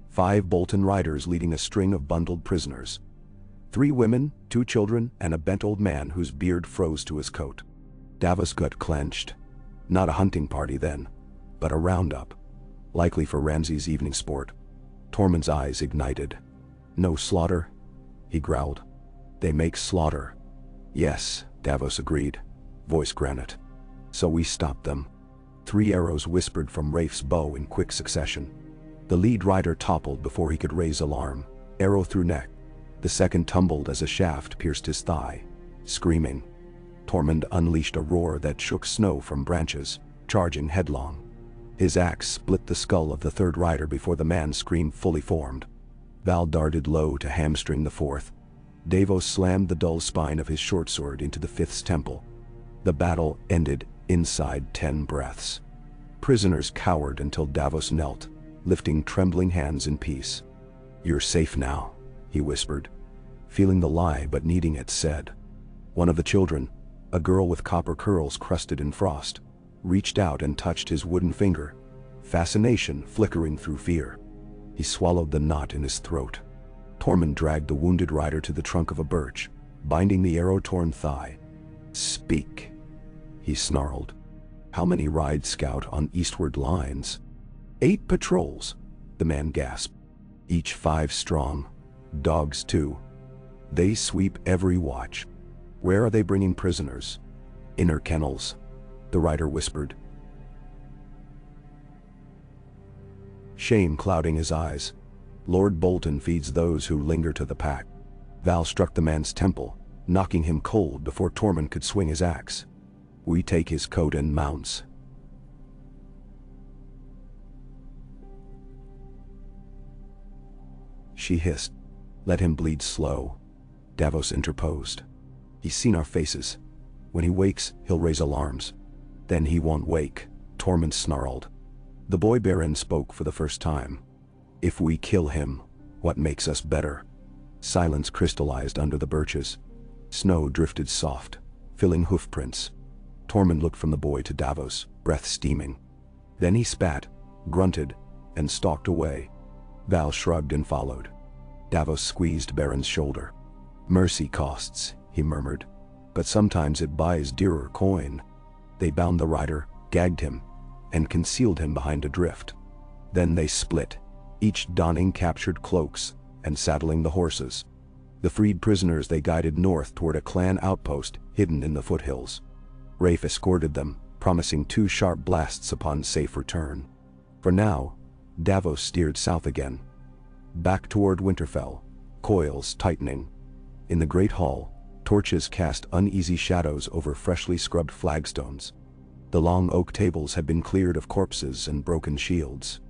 S1: 5 Bolton riders leading a string of bundled prisoners. 3 women, 2 children, and a bent old man whose beard froze to his coat. Davos' gut clenched. Not a hunting party then, but a roundup, likely for Ramsay's evening sport. Tormund's eyes ignited. "No slaughter?" he growled. "They make slaughter." "Yes," Davos agreed, voice granite. "So we stopped them." 3 arrows whispered from Rafe's bow in quick succession. The lead rider toppled before he could raise alarm, arrow through neck. The second tumbled as a shaft pierced his thigh. Screaming, Tormund unleashed a roar that shook snow from branches, charging headlong. His axe split the skull of the third rider before the man's scream fully formed. Val darted low to hamstring the fourth. Davos slammed the dull spine of his short sword into the fifth's temple. The battle ended inside 10 breaths. Prisoners cowered until Davos knelt, lifting trembling hands in peace. "You're safe now," he whispered, feeling the lie but needing it said. One of the children, a girl with copper curls crusted in frost, reached out and touched his wooden finger, fascination flickering through fear. He swallowed the knot in his throat. Tormund dragged the wounded rider to the trunk of a birch, binding the arrow-torn thigh. "Speak," he snarled. "How many ride scout on eastward lines?" 8 patrols, the man gasped. "Each 5 strong. Dogs too. They sweep every watch." "Where are they bringing prisoners?" "Inner kennels," the rider whispered, shame clouding his eyes. "Lord Bolton feeds those who linger to the pack." Val struck the man's temple, knocking him cold before Tormund could swing his axe. "We take his coat and mounts." She hissed. "Let him bleed slow," Davos interposed. "He's seen our faces. When he wakes, he'll raise alarms." "Then he won't wake," Tormund snarled. The boy Baron spoke for the first time. "If we kill him, what makes us better?" Silence crystallized under the birches. Snow drifted soft, filling hoofprints. Tormund looked from the boy to Davos, breath steaming. Then he spat, grunted, and stalked away. Val shrugged and followed. Davos squeezed Baron's shoulder. "Mercy costs," he murmured, "but sometimes it buys dearer coin." They bound the rider, gagged him, and concealed him behind a drift. Then they split, each donning captured cloaks and saddling the horses. The freed prisoners they guided north toward a clan outpost hidden in the foothills. Rafe escorted them, promising 2 sharp blasts upon safe return. For now, Davos steered south again, back toward Winterfell, coils tightening. In the great hall, torches cast uneasy shadows over freshly scrubbed flagstones. The long oak tables had been cleared of corpses and broken shields.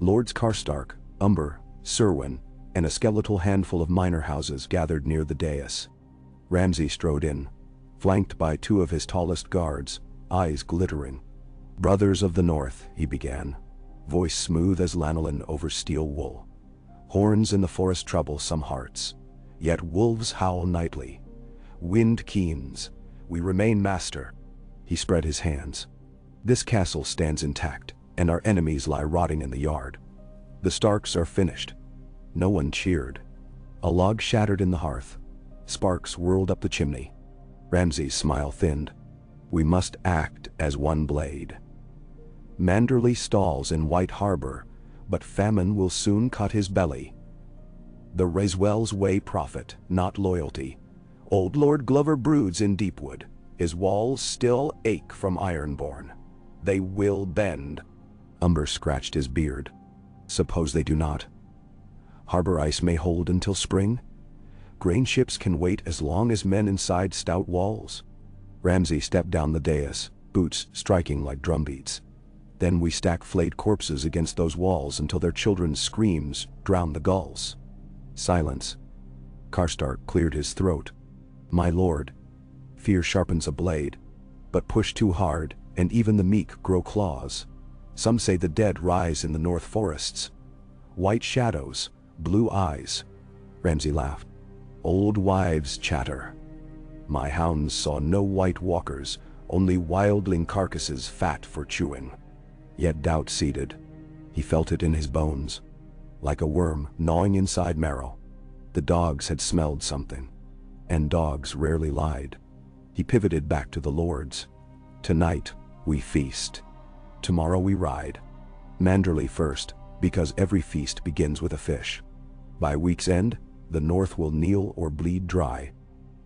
S1: Lords Karstark, Umber, Serwyn, and a skeletal handful of minor houses gathered near the dais. Ramsay strode in, flanked by 2 of his tallest guards, eyes glittering. "Brothers of the North," he began, voice smooth as lanolin over steel wool. "Horns in the forest trouble some hearts, yet wolves howl nightly. Wind keens, we remain master." He spread his hands. "This castle stands intact, and our enemies lie rotting in the yard. The Starks are finished." No one cheered. A log shattered in the hearth. Sparks whirled up the chimney. Ramsay's smile thinned. "We must act as one blade. Manderley stalls in White Harbor, but famine will soon cut his belly. The Razwell's way profit, not loyalty. Old Lord Glover broods in Deepwood. His walls still ache from Ironborn. They will bend." Umber scratched his beard. "Suppose they do not? Harbor ice may hold until spring. Grain ships can wait as long as men inside stout walls." Ramsay stepped down the dais, boots striking like drumbeats. "Then we stack flayed corpses against those walls until their children's screams drown the gulls." Silence. Karstark cleared his throat. "My lord, fear sharpens a blade, but push too hard, and even the meek grow claws. Some say the dead rise in the north forests. White shadows, Blue eyes. Ramsay laughed. Old wives' chatter. My hounds saw no white walkers, only wildling carcasses fat for chewing. Yet doubt seeded. He felt it in his bones, like a worm gnawing inside marrow. The dogs had smelled something, and dogs rarely lied. He pivoted back to the lords. Tonight, we feast. Tomorrow we ride. Manderley first, because every feast begins with a fish. By week's end, the north will kneel or bleed dry.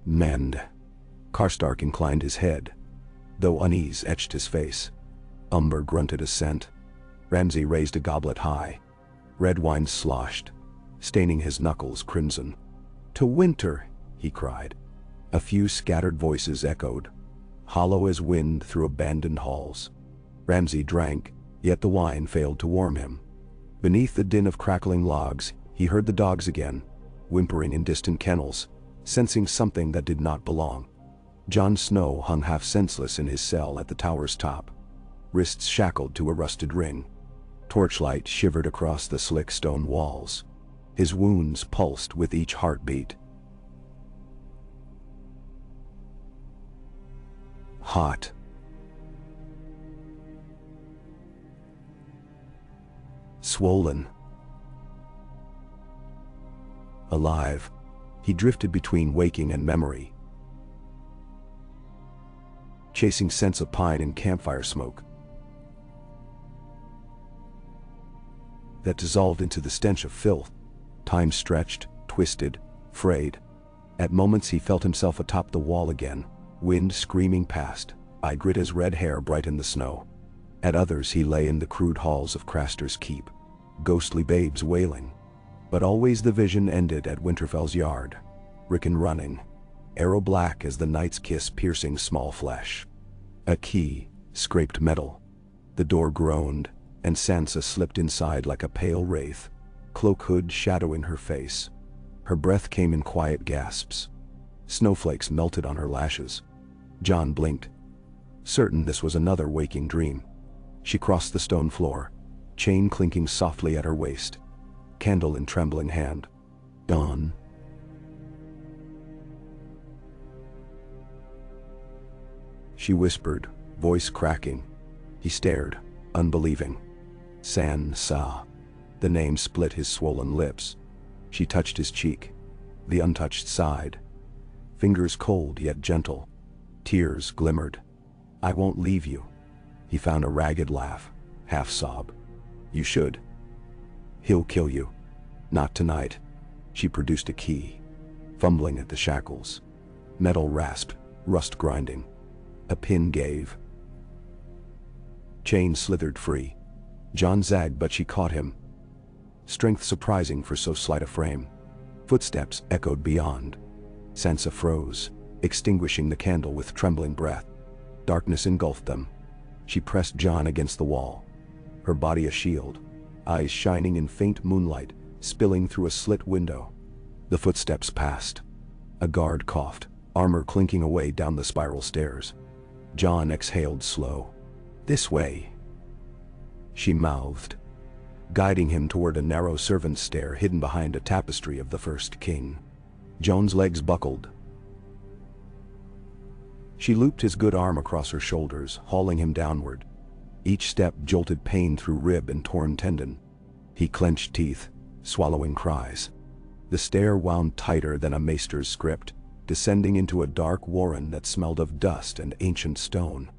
S1: Mend. Karstark inclined his head, though unease etched his face. Umber grunted assent. Ramsay raised a goblet high. Red wine sloshed, staining his knuckles crimson. To winter, he cried. A few scattered voices echoed, hollow as wind through abandoned halls. Ramsay drank, yet the wine failed to warm him. Beneath the din of crackling logs, he heard the dogs again, whimpering in distant kennels, sensing something that did not belong. Jon Snow hung half senseless in his cell at the tower's top, wrists shackled to a rusted ring. Torchlight shivered across the slick stone walls. His wounds pulsed with each heartbeat. Hot. Swollen. Alive. He drifted between waking and memory, chasing scents of pine and campfire smoke that dissolved into the stench of filth. Time stretched, twisted, frayed. At moments he felt himself atop the wall again, wind screaming past, Ygritte's red hair bright in the snow. At others he lay in the crude halls of Craster's keep, ghostly babes wailing. But always the vision ended at Winterfell's yard, Rickon running, arrow black as the night's kiss piercing small flesh. A key scraped metal. The door groaned, and Sansa slipped inside like a pale wraith, cloak hood shadowing her face. Her breath came in quiet gasps. Snowflakes melted on her lashes. Jon blinked, certain this was another waking dream. She crossed the stone floor, chain clinking softly at her waist, candle in trembling hand. Dawn. She whispered, voice cracking. He stared, unbelieving. Sansa. The name split his swollen lips. She touched his cheek, the untouched side. Fingers cold yet gentle. Tears glimmered. I won't leave you. He found a ragged laugh, half sob. You should. He'll kill you. Not tonight. She produced a key, fumbling at the shackles. Metal rasped, rust grinding. A pin gave. Chain slithered free. Jon zagged, but she caught him. Strength surprising for so slight a frame. Footsteps echoed beyond. Sansa froze, extinguishing the candle with trembling breath. Darkness engulfed them. She pressed Jon against the wall, her body a shield, eyes shining in faint moonlight, spilling through a slit window. The footsteps passed. A guard coughed, armor clinking away down the spiral stairs. Jon exhaled slow. This way, she mouthed, guiding him toward a narrow servant's stair hidden behind a tapestry of the first king. Jon's legs buckled. She looped his good arm across her shoulders, hauling him downward. Each step jolted pain through rib and torn tendon. He clenched teeth, swallowing cries. The stair wound tighter than a maester's script, descending into a dark warren that smelled of dust and ancient stone.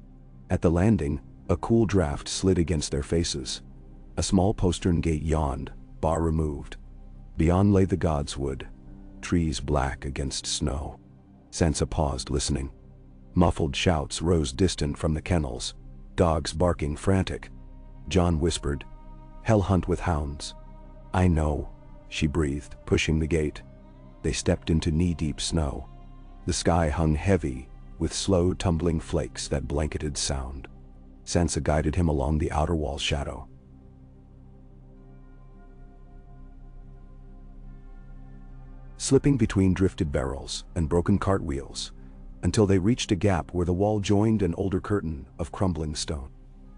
S1: At the landing, a cool draft slid against their faces. A small postern gate yawned, bar removed. Beyond lay the godswood, trees black against snow. Sansa paused, listening. Muffled shouts rose distant from the kennels, dogs barking frantic. Jon whispered, "Hell hunt with hounds." "I know," she breathed, pushing the gate. They stepped into knee-deep snow. The sky hung heavy, with slow tumbling flakes that blanketed sound. Sansa guided him along the outer wall's shadow. Slipping between drifted barrels and broken cartwheels, until they reached a gap where the wall joined an older curtain of crumbling stone.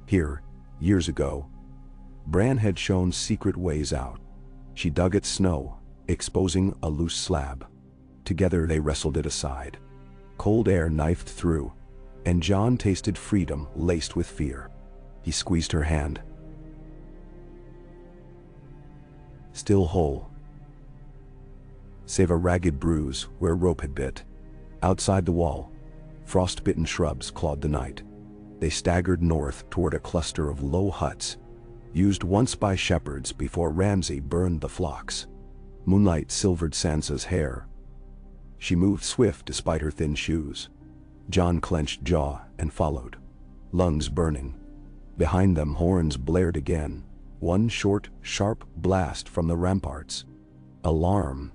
S1: Here, years ago, Bran had shown secret ways out. She dug at snow, exposing a loose slab. Together they wrestled it aside. Cold air knifed through, and John tasted freedom laced with fear. He squeezed her hand. Still whole, save a ragged bruise where rope had bit. Outside the wall, frost-bitten shrubs clawed the night. They staggered north toward a cluster of low huts, used once by shepherds before Ramsay burned the flocks. Moonlight silvered Sansa's hair. She moved swift despite her thin shoes. John clenched jaw and followed, lungs burning. Behind them horns blared again, one short, sharp blast from the ramparts. Alarm.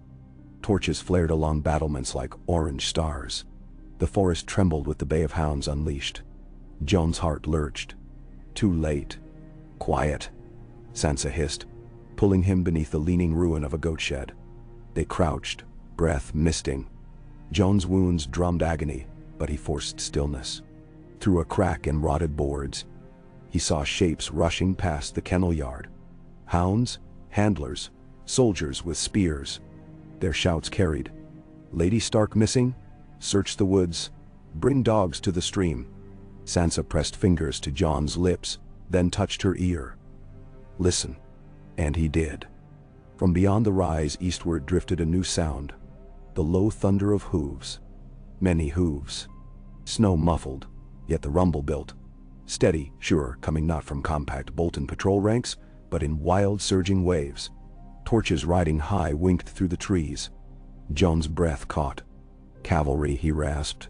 S1: Torches flared along battlements like orange stars. The forest trembled with the bay of hounds unleashed. Jon's heart lurched. Too late. Quiet, Sansa hissed, pulling him beneath the leaning ruin of a goat shed. They crouched, breath misting. Jon's wounds drummed agony, but he forced stillness. Through a crack in rotted boards, he saw shapes rushing past the kennel yard. Hounds, handlers, soldiers with spears. Their shouts carried. Lady Stark missing? Search the woods. Bring dogs to the stream. Sansa pressed fingers to Jon's lips, then touched her ear. Listen. And he did. From beyond the rise eastward drifted a new sound. The low thunder of hooves. Many hooves. Snow muffled, yet the rumble built. Steady, sure, coming not from compact Bolton patrol ranks, but in wild surging waves. Torches riding high winked through the trees. Jon's breath caught. Cavalry, he rasped.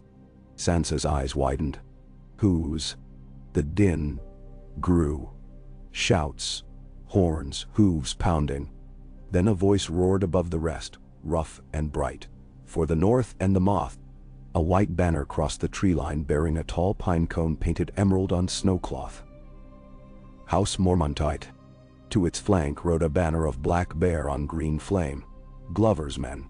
S1: Sansa's eyes widened. Hooves. The din grew. Shouts, horns, hooves pounding. Then a voice roared above the rest, rough and bright. For the north and the moth. A white banner crossed the tree line bearing a tall pine cone painted emerald on snowcloth. House Mormontite. To its flank rode a banner of black bear on green flame. Glover's men.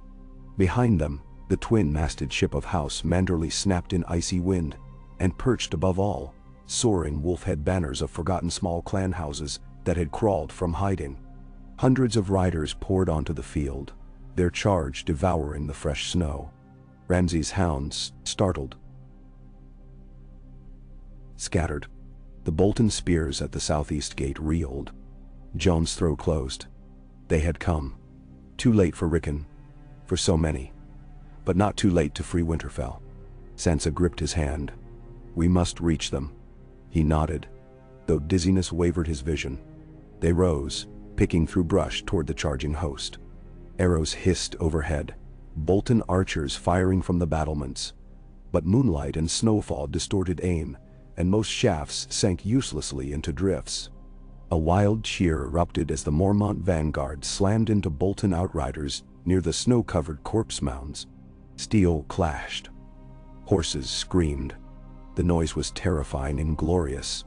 S1: Behind them, the twin-masted ship of House Manderley snapped in icy wind, and perched above all, soaring wolf-head banners of forgotten small clan houses that had crawled from hiding. Hundreds of riders poured onto the field, their charge devouring the fresh snow. Ramsay's hounds, startled, scattered. The Bolton spears at the southeast gate reeled. Jon's throat closed. They had come. Too late for Rickon. For so many. But not too late to free Winterfell. Sansa gripped his hand. We must reach them. He nodded, though dizziness wavered his vision. They rose, picking through brush toward the charging host. Arrows hissed overhead, Bolton archers firing from the battlements. But moonlight and snowfall distorted aim, and most shafts sank uselessly into drifts. A wild cheer erupted as the Mormont vanguard slammed into Bolton outriders near the snow-covered corpse mounds. Steel clashed. Horses screamed. The noise was terrifying and glorious.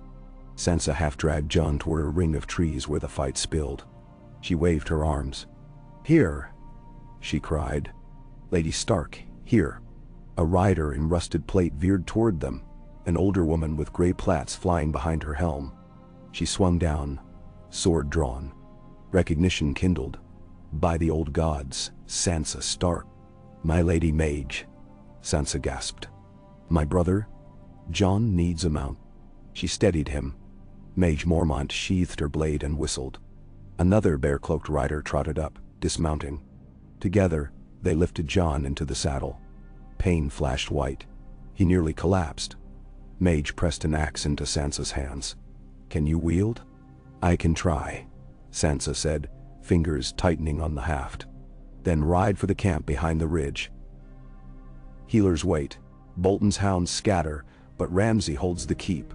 S1: Sansa half-dragged Jon toward a ring of trees where the fight spilled. She waved her arms. Here, she cried. Lady Stark, here. A rider in rusted plate veered toward them, an older woman with gray plaits flying behind her helm. She swung down, sword drawn. Recognition kindled. By the old gods, Sansa Stark. My Lady Mage, Sansa gasped. My brother? Jon needs a mount. She steadied him. Mage Mormont sheathed her blade and whistled. Another bear-cloaked rider trotted up, dismounting. Together, they lifted Jon into the saddle. Pain flashed white. He nearly collapsed. Mage pressed an axe into Sansa's hands. Can you wield? I can try, Sansa said, fingers tightening on the haft. Then ride for the camp behind the ridge. Healers wait. Bolton's hounds scatter, but Ramsay holds the keep.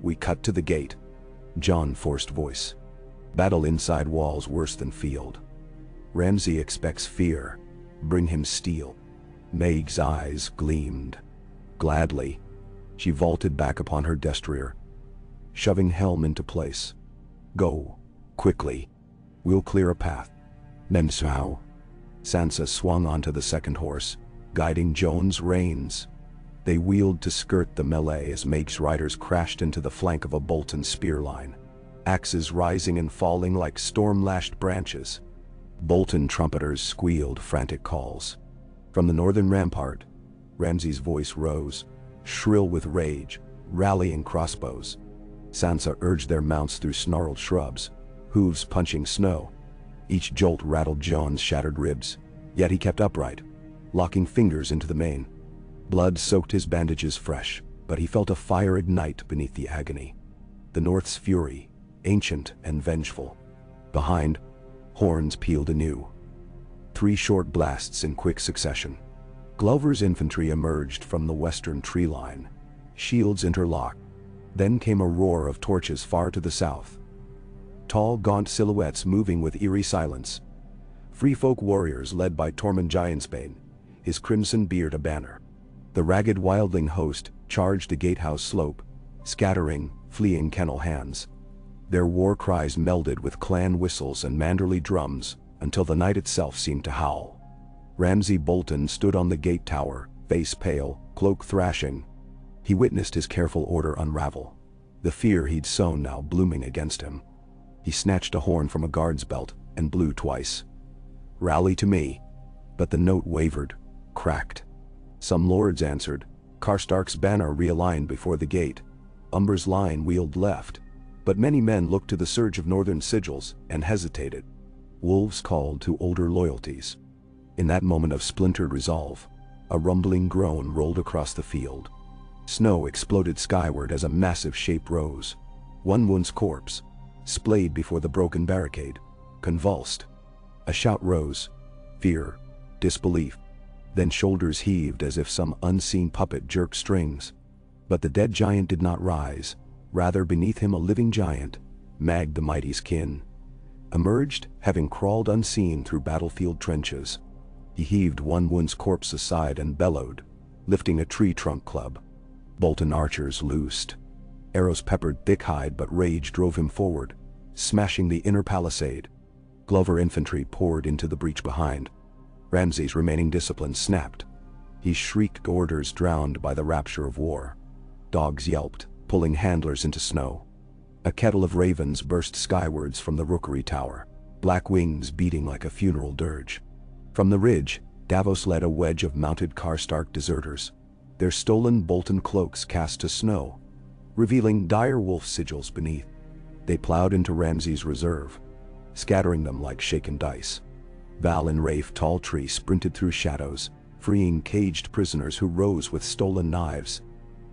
S1: We cut to the gate. Jon forced voice. Battle inside walls worse than field. Ramsay expects fear. Bring him steel. Meg's eyes gleamed. Gladly, she vaulted back upon her destrier, shoving helm into place. Go, quickly. We'll clear a path. Memsau. Sansa swung onto the second horse, guiding Jon's reins. They wheeled to skirt the melee as Mage's riders crashed into the flank of a Bolton spear line, axes rising and falling like storm-lashed branches. Bolton trumpeters squealed frantic calls. From the northern rampart, Ramsay's voice rose, shrill with rage, rallying crossbows. Sansa urged their mounts through snarled shrubs, hooves punching snow. Each jolt rattled Jon's shattered ribs, yet he kept upright, locking fingers into the mane. Blood soaked his bandages fresh, but he felt a fire ignite beneath the agony. The North's fury, ancient and vengeful. Behind, horns pealed anew. 3 short blasts in quick succession. Glover's infantry emerged from the western tree line, shields interlocked. Then came a roar of torches far to the south. Tall, gaunt silhouettes moving with eerie silence. Free folk warriors led by Tormund Giantsbane, his crimson beard a banner. The ragged wildling host charged the gatehouse slope, scattering, fleeing kennel hands. Their war cries melded with clan whistles and manderly drums until the night itself seemed to howl. Ramsay Bolton stood on the gate tower, face pale, cloak thrashing. He witnessed his careful order unravel, the fear he'd sown now blooming against him. He snatched a horn from a guard's belt and blew twice. "Rally to me." But the note wavered, cracked. Some lords answered. Karstark's banner realigned before the gate. Umber's line wheeled left, but many men looked to the surge of northern sigils and hesitated. Wolves called to older loyalties. In that moment of splintered resolve, a rumbling groan rolled across the field. Snow exploded skyward as a massive shape rose. One wound's corpse, splayed before the broken barricade, convulsed. A shout rose, fear, disbelief. Then shoulders heaved as if some unseen puppet jerked strings. But the dead giant did not rise. Rather, beneath him a living giant, Mag the mighty's kin, emerged, having crawled unseen through battlefield trenches. He heaved one wound's corpse aside and bellowed, lifting a tree trunk club. Bolton archers loosed. Arrows peppered thick hide, but rage drove him forward, smashing the inner palisade. Glover infantry poured into the breach behind. Ramsay's remaining discipline snapped. He shrieked orders drowned by the rapture of war. Dogs yelped, pulling handlers into snow. A kettle of ravens burst skywards from the rookery tower, black wings beating like a funeral dirge. From the ridge, Davos led a wedge of mounted Karstark deserters, their stolen Bolton cloaks cast to snow, revealing dire wolf sigils beneath. They plowed into Ramsay's reserve, scattering them like shaken dice. Val and Rafe Talltree sprinted through shadows, freeing caged prisoners who rose with stolen knives.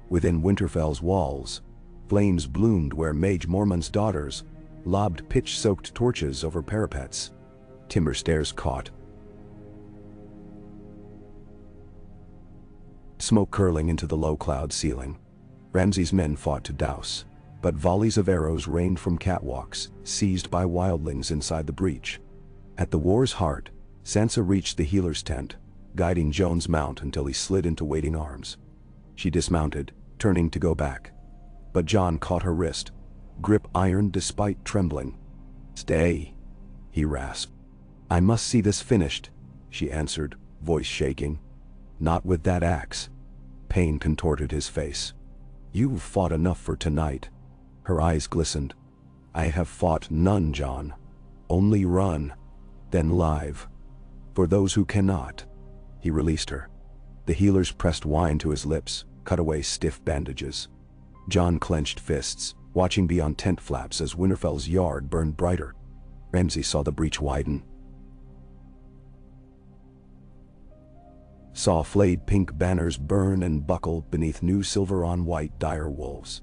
S1: Within Winterfell's walls, flames bloomed where Mage Mormont's daughters lobbed pitch-soaked torches over parapets. Timber stairs caught, smoke curling into the low cloud ceiling. Ramsay's men fought to douse, but volleys of arrows rained from catwalks, seized by wildlings inside the breach. At the war's heart, Sansa reached the healer's tent, guiding Jon's mount until he slid into waiting arms. She dismounted, turning to go back. But Jon caught her wrist, grip iron despite trembling. "Stay," he rasped. "I must see this finished," she answered, voice shaking. "Not with that axe." Pain contorted his face. "You've fought enough for tonight." Her eyes glistened. "I have fought none, Jon. Only run, then live. For those who cannot." He released her. The healers pressed wine to his lips, cut away stiff bandages. Jon clenched fists, watching beyond tent flaps as Winterfell's yard burned brighter. Ramsay saw the breach widen. Saw flayed pink banners burn and buckle beneath new silver-on-white dire wolves.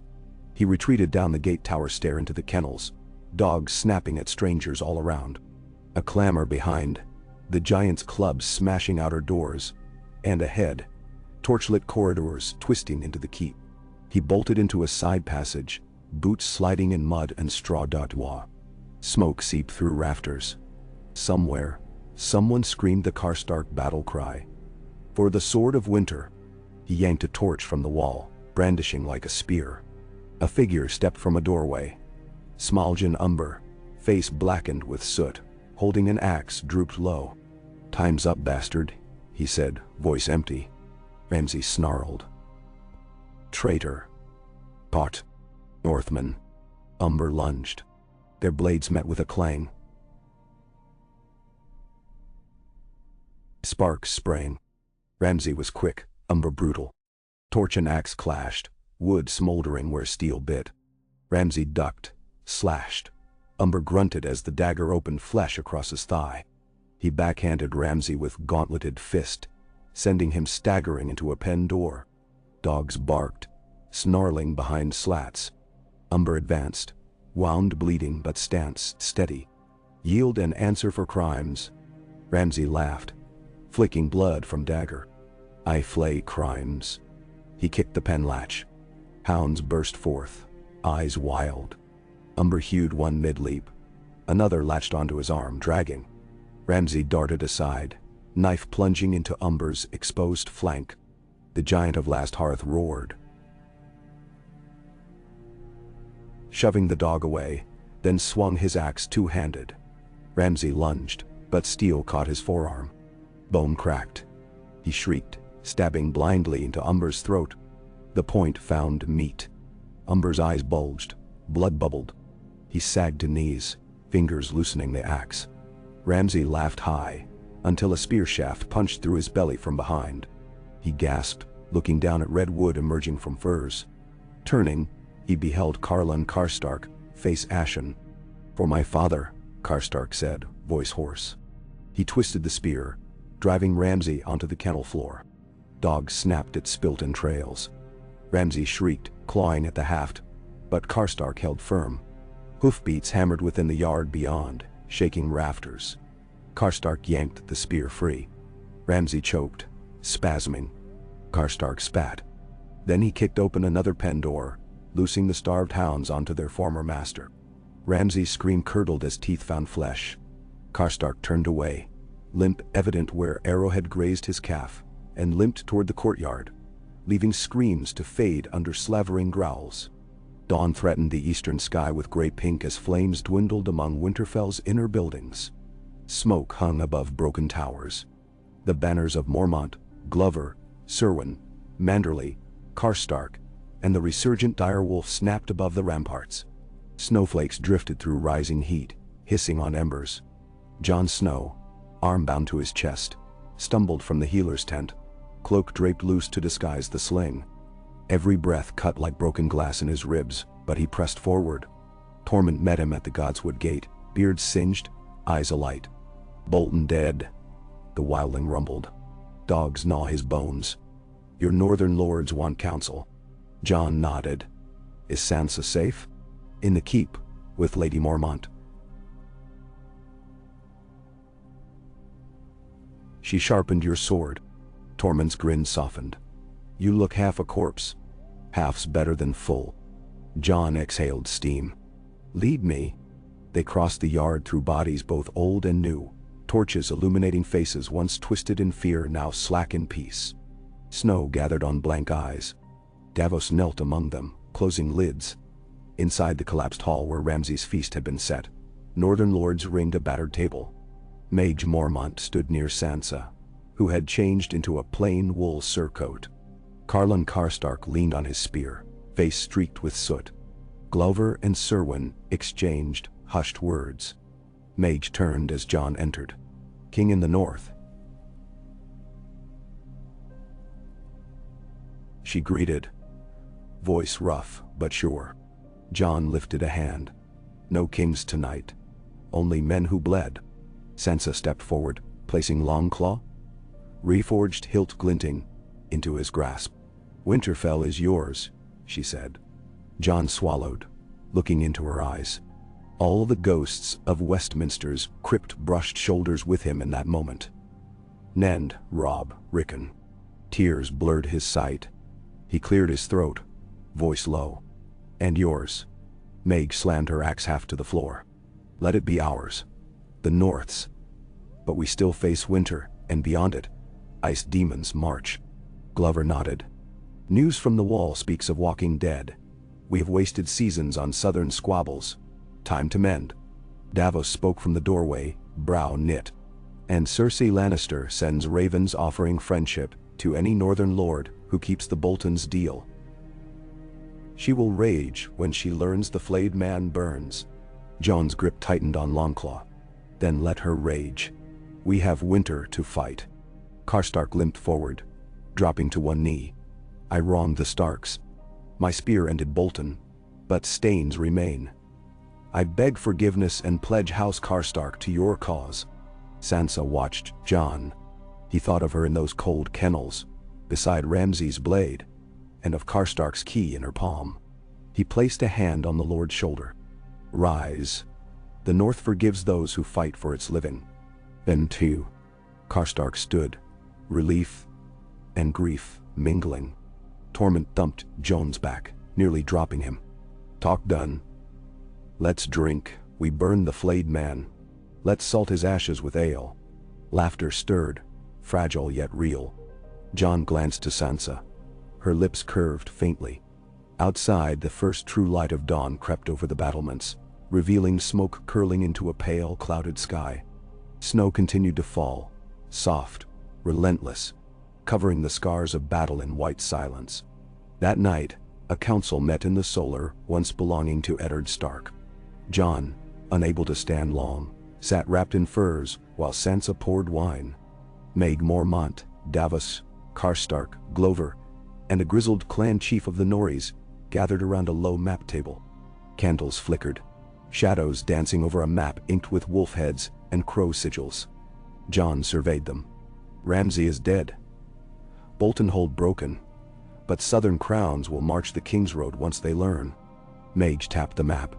S1: He retreated down the gate tower stair into the kennels, dogs snapping at strangers all around. A clamor behind, the giant's clubs smashing outer doors, and ahead, torchlit corridors twisting into the keep. He bolted into a side passage, boots sliding in mud and straw d'artois. Smoke seeped through rafters. Somewhere, someone screamed the Karstark battle cry. For the sword of winter. He yanked a torch from the wall, brandishing like a spear. A figure stepped from a doorway. Smaljan Umber, face blackened with soot, holding an axe drooped low. "Time's up, bastard," he said, voice empty. Ramsay snarled. "Traitor." "Pot." "Northman." Umber lunged. Their blades met with a clang. Sparks sprang. Ramsay was quick, Umber brutal. Torch and axe clashed, wood smoldering where steel bit. Ramsay ducked, slashed. Umber grunted as the dagger opened flesh across his thigh. He backhanded Ramsay with gauntleted fist, sending him staggering into a pen door. Dogs barked, snarling behind slats. Umber advanced, wound bleeding but stance steady. Yield and answer for crimes. Ramsay laughed, flicking blood from dagger. I flay crimes. He kicked the pen latch. Hounds burst forth, eyes wild. Umber hewed one mid-leap. Another latched onto his arm, dragging. Ramsay darted aside, knife plunging into Umber's exposed flank. The giant of Last Hearth roared, shoving the dog away, then swung his axe two-handed. Ramsay lunged, but steel caught his forearm. Bone cracked. He shrieked, stabbing blindly into Umber's throat. The point found meat. Umber's eyes bulged, blood bubbled. He sagged to knees, fingers loosening the axe. Ramsay laughed high, until a spear shaft punched through his belly from behind. He gasped, looking down at red wood emerging from furs. Turning, he beheld Karlan Karstark, face ashen. For my father, Karstark said, voice hoarse. He twisted the spear, driving Ramsay onto the kennel floor. Dogs snapped at spilt entrails. Ramsay shrieked, clawing at the haft, but Karstark held firm. Hoofbeats hammered within the yard beyond, shaking rafters. Karstark yanked the spear free. Ramsay choked, spasming. Karstark spat. Then he kicked open another pen door, loosing the starved hounds onto their former master. Ramsay's scream curdled as teeth found flesh. Karstark turned away, limp evident where arrowhead grazed his calf, and limped toward the courtyard, leaving screams to fade under slavering growls. Dawn threatened the eastern sky with gray-pink as flames dwindled among Winterfell's inner buildings. Smoke hung above broken towers. The banners of Mormont, Glover, Serwyn, Manderley, Karstark, and the resurgent direwolf snapped above the ramparts. Snowflakes drifted through rising heat, hissing on embers. Jon Snow, arm bound to his chest, stumbled from the healer's tent, cloak draped loose to disguise the sling. Every breath cut like broken glass in his ribs, but he pressed forward. Torment met him at the Godswood gate, beard singed, eyes alight. Bolton dead, the wildling rumbled. Dogs gnaw his bones. Your northern lords want counsel. Jon nodded. Is Sansa safe? In the keep, with Lady Mormont. She sharpened your sword. Tormund's grin softened. You look half a corpse. Half's better than full. Jon exhaled steam. Lead me. They crossed the yard through bodies both old and new, torches illuminating faces once twisted in fear, now slack in peace. Snow gathered on blank eyes. Davos knelt among them, closing lids. Inside the collapsed hall where Ramsay's feast had been set, northern lords ringed a battered table. Mage Mormont stood near Sansa, who had changed into a plain wool surcoat. Karlan Karstark leaned on his spear, face streaked with soot. Glover and Serwyn exchanged hushed words. Mage turned as Jon entered. King in the north. She greeted, voice rough but sure. Jon lifted a hand. No kings tonight. Only men who bled. Sansa stepped forward, placing Longclaw, reforged hilt glinting, into his grasp. Winterfell is yours, she said. Jon swallowed, looking into her eyes. All the ghosts of Westminster's crypt brushed shoulders with him in that moment. Nend, Robb, Rickon. Tears blurred his sight. He cleared his throat, voice low. And yours. Meg slammed her axe half to the floor. Let it be ours. The North's. But we still face winter, and beyond it, ice demons march. Glover nodded. News from the Wall speaks of walking dead. We have wasted seasons on southern squabbles. Time to mend. Davos spoke from the doorway, brow knit. And Cersei Lannister sends ravens offering friendship to any northern lord who keeps the Bolton's deal. She will rage when she learns the flayed man burns. Jon's grip tightened on Longclaw. Then let her rage. We have winter to fight. Karstark limped forward, dropping to one knee. I wronged the Starks. My spear ended Bolton, but stains remain. I beg forgiveness and pledge House Karstark to your cause. Sansa watched Jon. He thought of her in those cold kennels, beside Ramsay's blade, and of Karstark's key in her palm. He placed a hand on the Lord's shoulder. Rise. The North forgives those who fight for its living. Then too, Karstark stood, relief and grief mingling. Torment thumped Jon's back, nearly dropping him. Talk done. Let's drink. We burn the flayed man. Let's salt his ashes with ale. Laughter stirred, fragile yet real. Jon glanced to Sansa. Her lips curved faintly. Outside, the first true light of dawn crept over the battlements, revealing smoke curling into a pale, clouded sky. Snow continued to fall, soft, relentless, covering the scars of battle in white silence. That night, a council met in the solar, once belonging to Eddard Stark. Jon, unable to stand long, sat wrapped in furs while Sansa poured wine. Maeg Mormont, Davos, Karstark, Glover, and a grizzled clan chief of the Norries gathered around a low map table. Candles flickered, shadows dancing over a map inked with wolf heads and crow sigils. Jon surveyed them. Ramsay is dead. Bolton hold broken, but southern crowns will march the King's Road once they learn. Maeg tapped the map.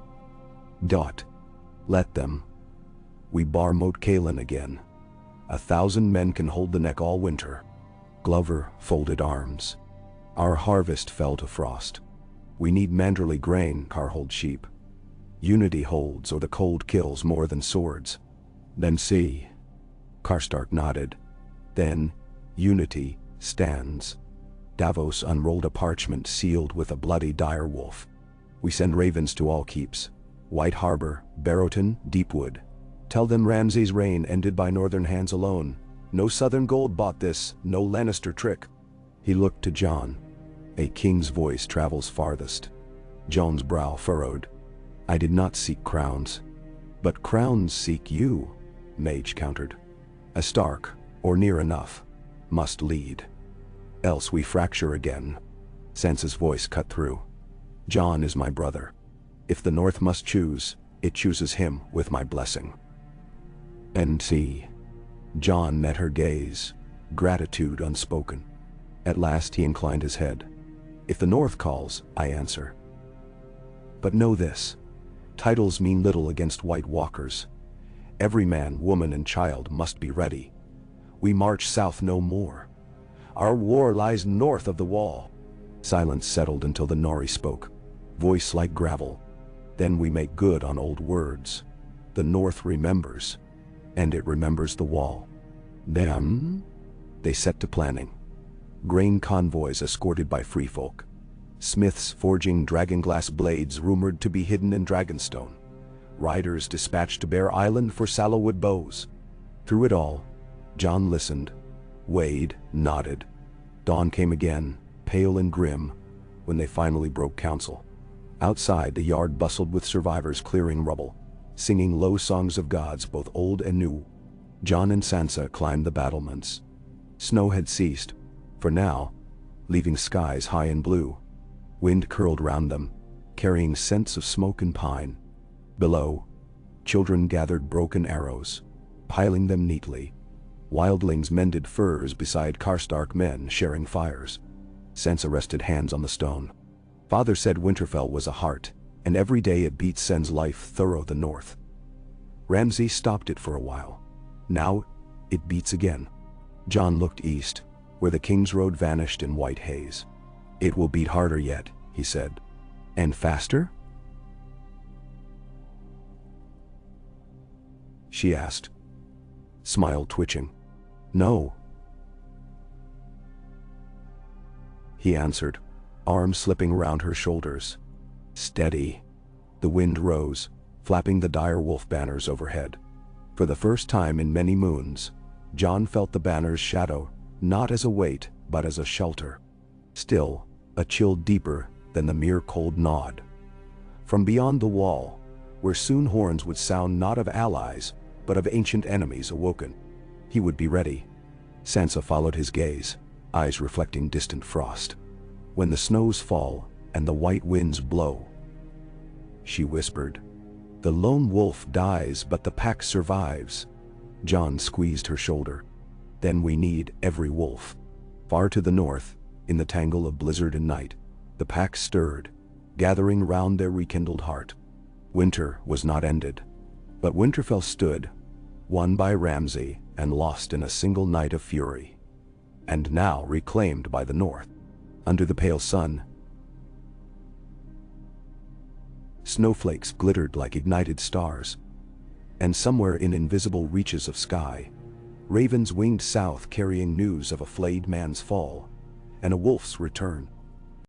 S1: Dot. Let them. We bar Moat Cailin again. 1,000 men can hold the neck all winter. Glover folded arms. Our harvest fell to frost. We need Manderley grain, Carhold sheep. Unity holds, or the cold kills more than swords. Then see. Karstark nodded. Then, unity stands. Davos unrolled a parchment sealed with a bloody dire wolf. We send ravens to all keeps. White Harbor, Barrowton, Deepwood. Tell them Ramsay's reign ended by northern hands alone. No southern gold bought this, no Lannister trick. He looked to Jon. A king's voice travels farthest. Jon's brow furrowed. I did not seek crowns. But crowns seek you, Maeg countered. A Stark, or near enough, must lead. Else we fracture again. Sansa's voice cut through. Jon is my brother. If the North must choose, it chooses him with my blessing. And see. Jon met her gaze, gratitude unspoken. At last he inclined his head. If the North calls, I answer. But know this. Titles mean little against White Walkers. Every man, woman, and child must be ready. We march south no more. Our war lies north of the wall. Silence settled until the Nori spoke, voice like gravel. Then we make good on old words. The North remembers, and it remembers the wall. Then, they set to planning. Grain convoys escorted by free folk. Smiths forging dragonglass blades rumored to be hidden in Dragonstone. Riders dispatched to Bear Island for Sallowwood bows. Through it all, Jon listened, weighed, nodded. Dawn came again, pale and grim, when they finally broke council. Outside, the yard bustled with survivors clearing rubble, singing low songs of gods both old and new. Jon and Sansa climbed the battlements. Snow had ceased, for now, leaving skies high and blue. Wind curled round them, carrying scents of smoke and pine. Below, children gathered broken arrows, piling them neatly. Wildlings mended furs beside Karstark men sharing fires. Sansa rested hands on the stone. Father said Winterfell was a heart, and every day it beats sends life thorough the north. Ramsay stopped it for a while. Now, it beats again. Jon looked east, where the King's Road vanished in white haze. It will beat harder yet, he said. And faster? She asked, smile twitching. No. He answered, arms slipping round her shoulders. Steady. The wind rose, flapping the dire wolf banners overhead. For the first time in many moons, Jon felt the banner's shadow, not as a weight, but as a shelter. Still, a chill deeper than the mere cold nod. From beyond the wall, where soon horns would sound not of allies, but of ancient enemies awoken. He would be ready. Sansa followed his gaze, eyes reflecting distant frost. When the snows fall and the white winds blow, she whispered, the lone wolf dies but the pack survives. Jon squeezed her shoulder. Then we need every wolf. Far to the north, in the tangle of blizzard and night, the pack stirred, gathering round their rekindled heart. Winter was not ended, but Winterfell stood, won by Ramsay and lost in a single night of fury, and now reclaimed by the north. Under the pale sun, snowflakes glittered like ignited stars, and somewhere in invisible reaches of sky, ravens winged south carrying news of a flayed man's fall and a wolf's return.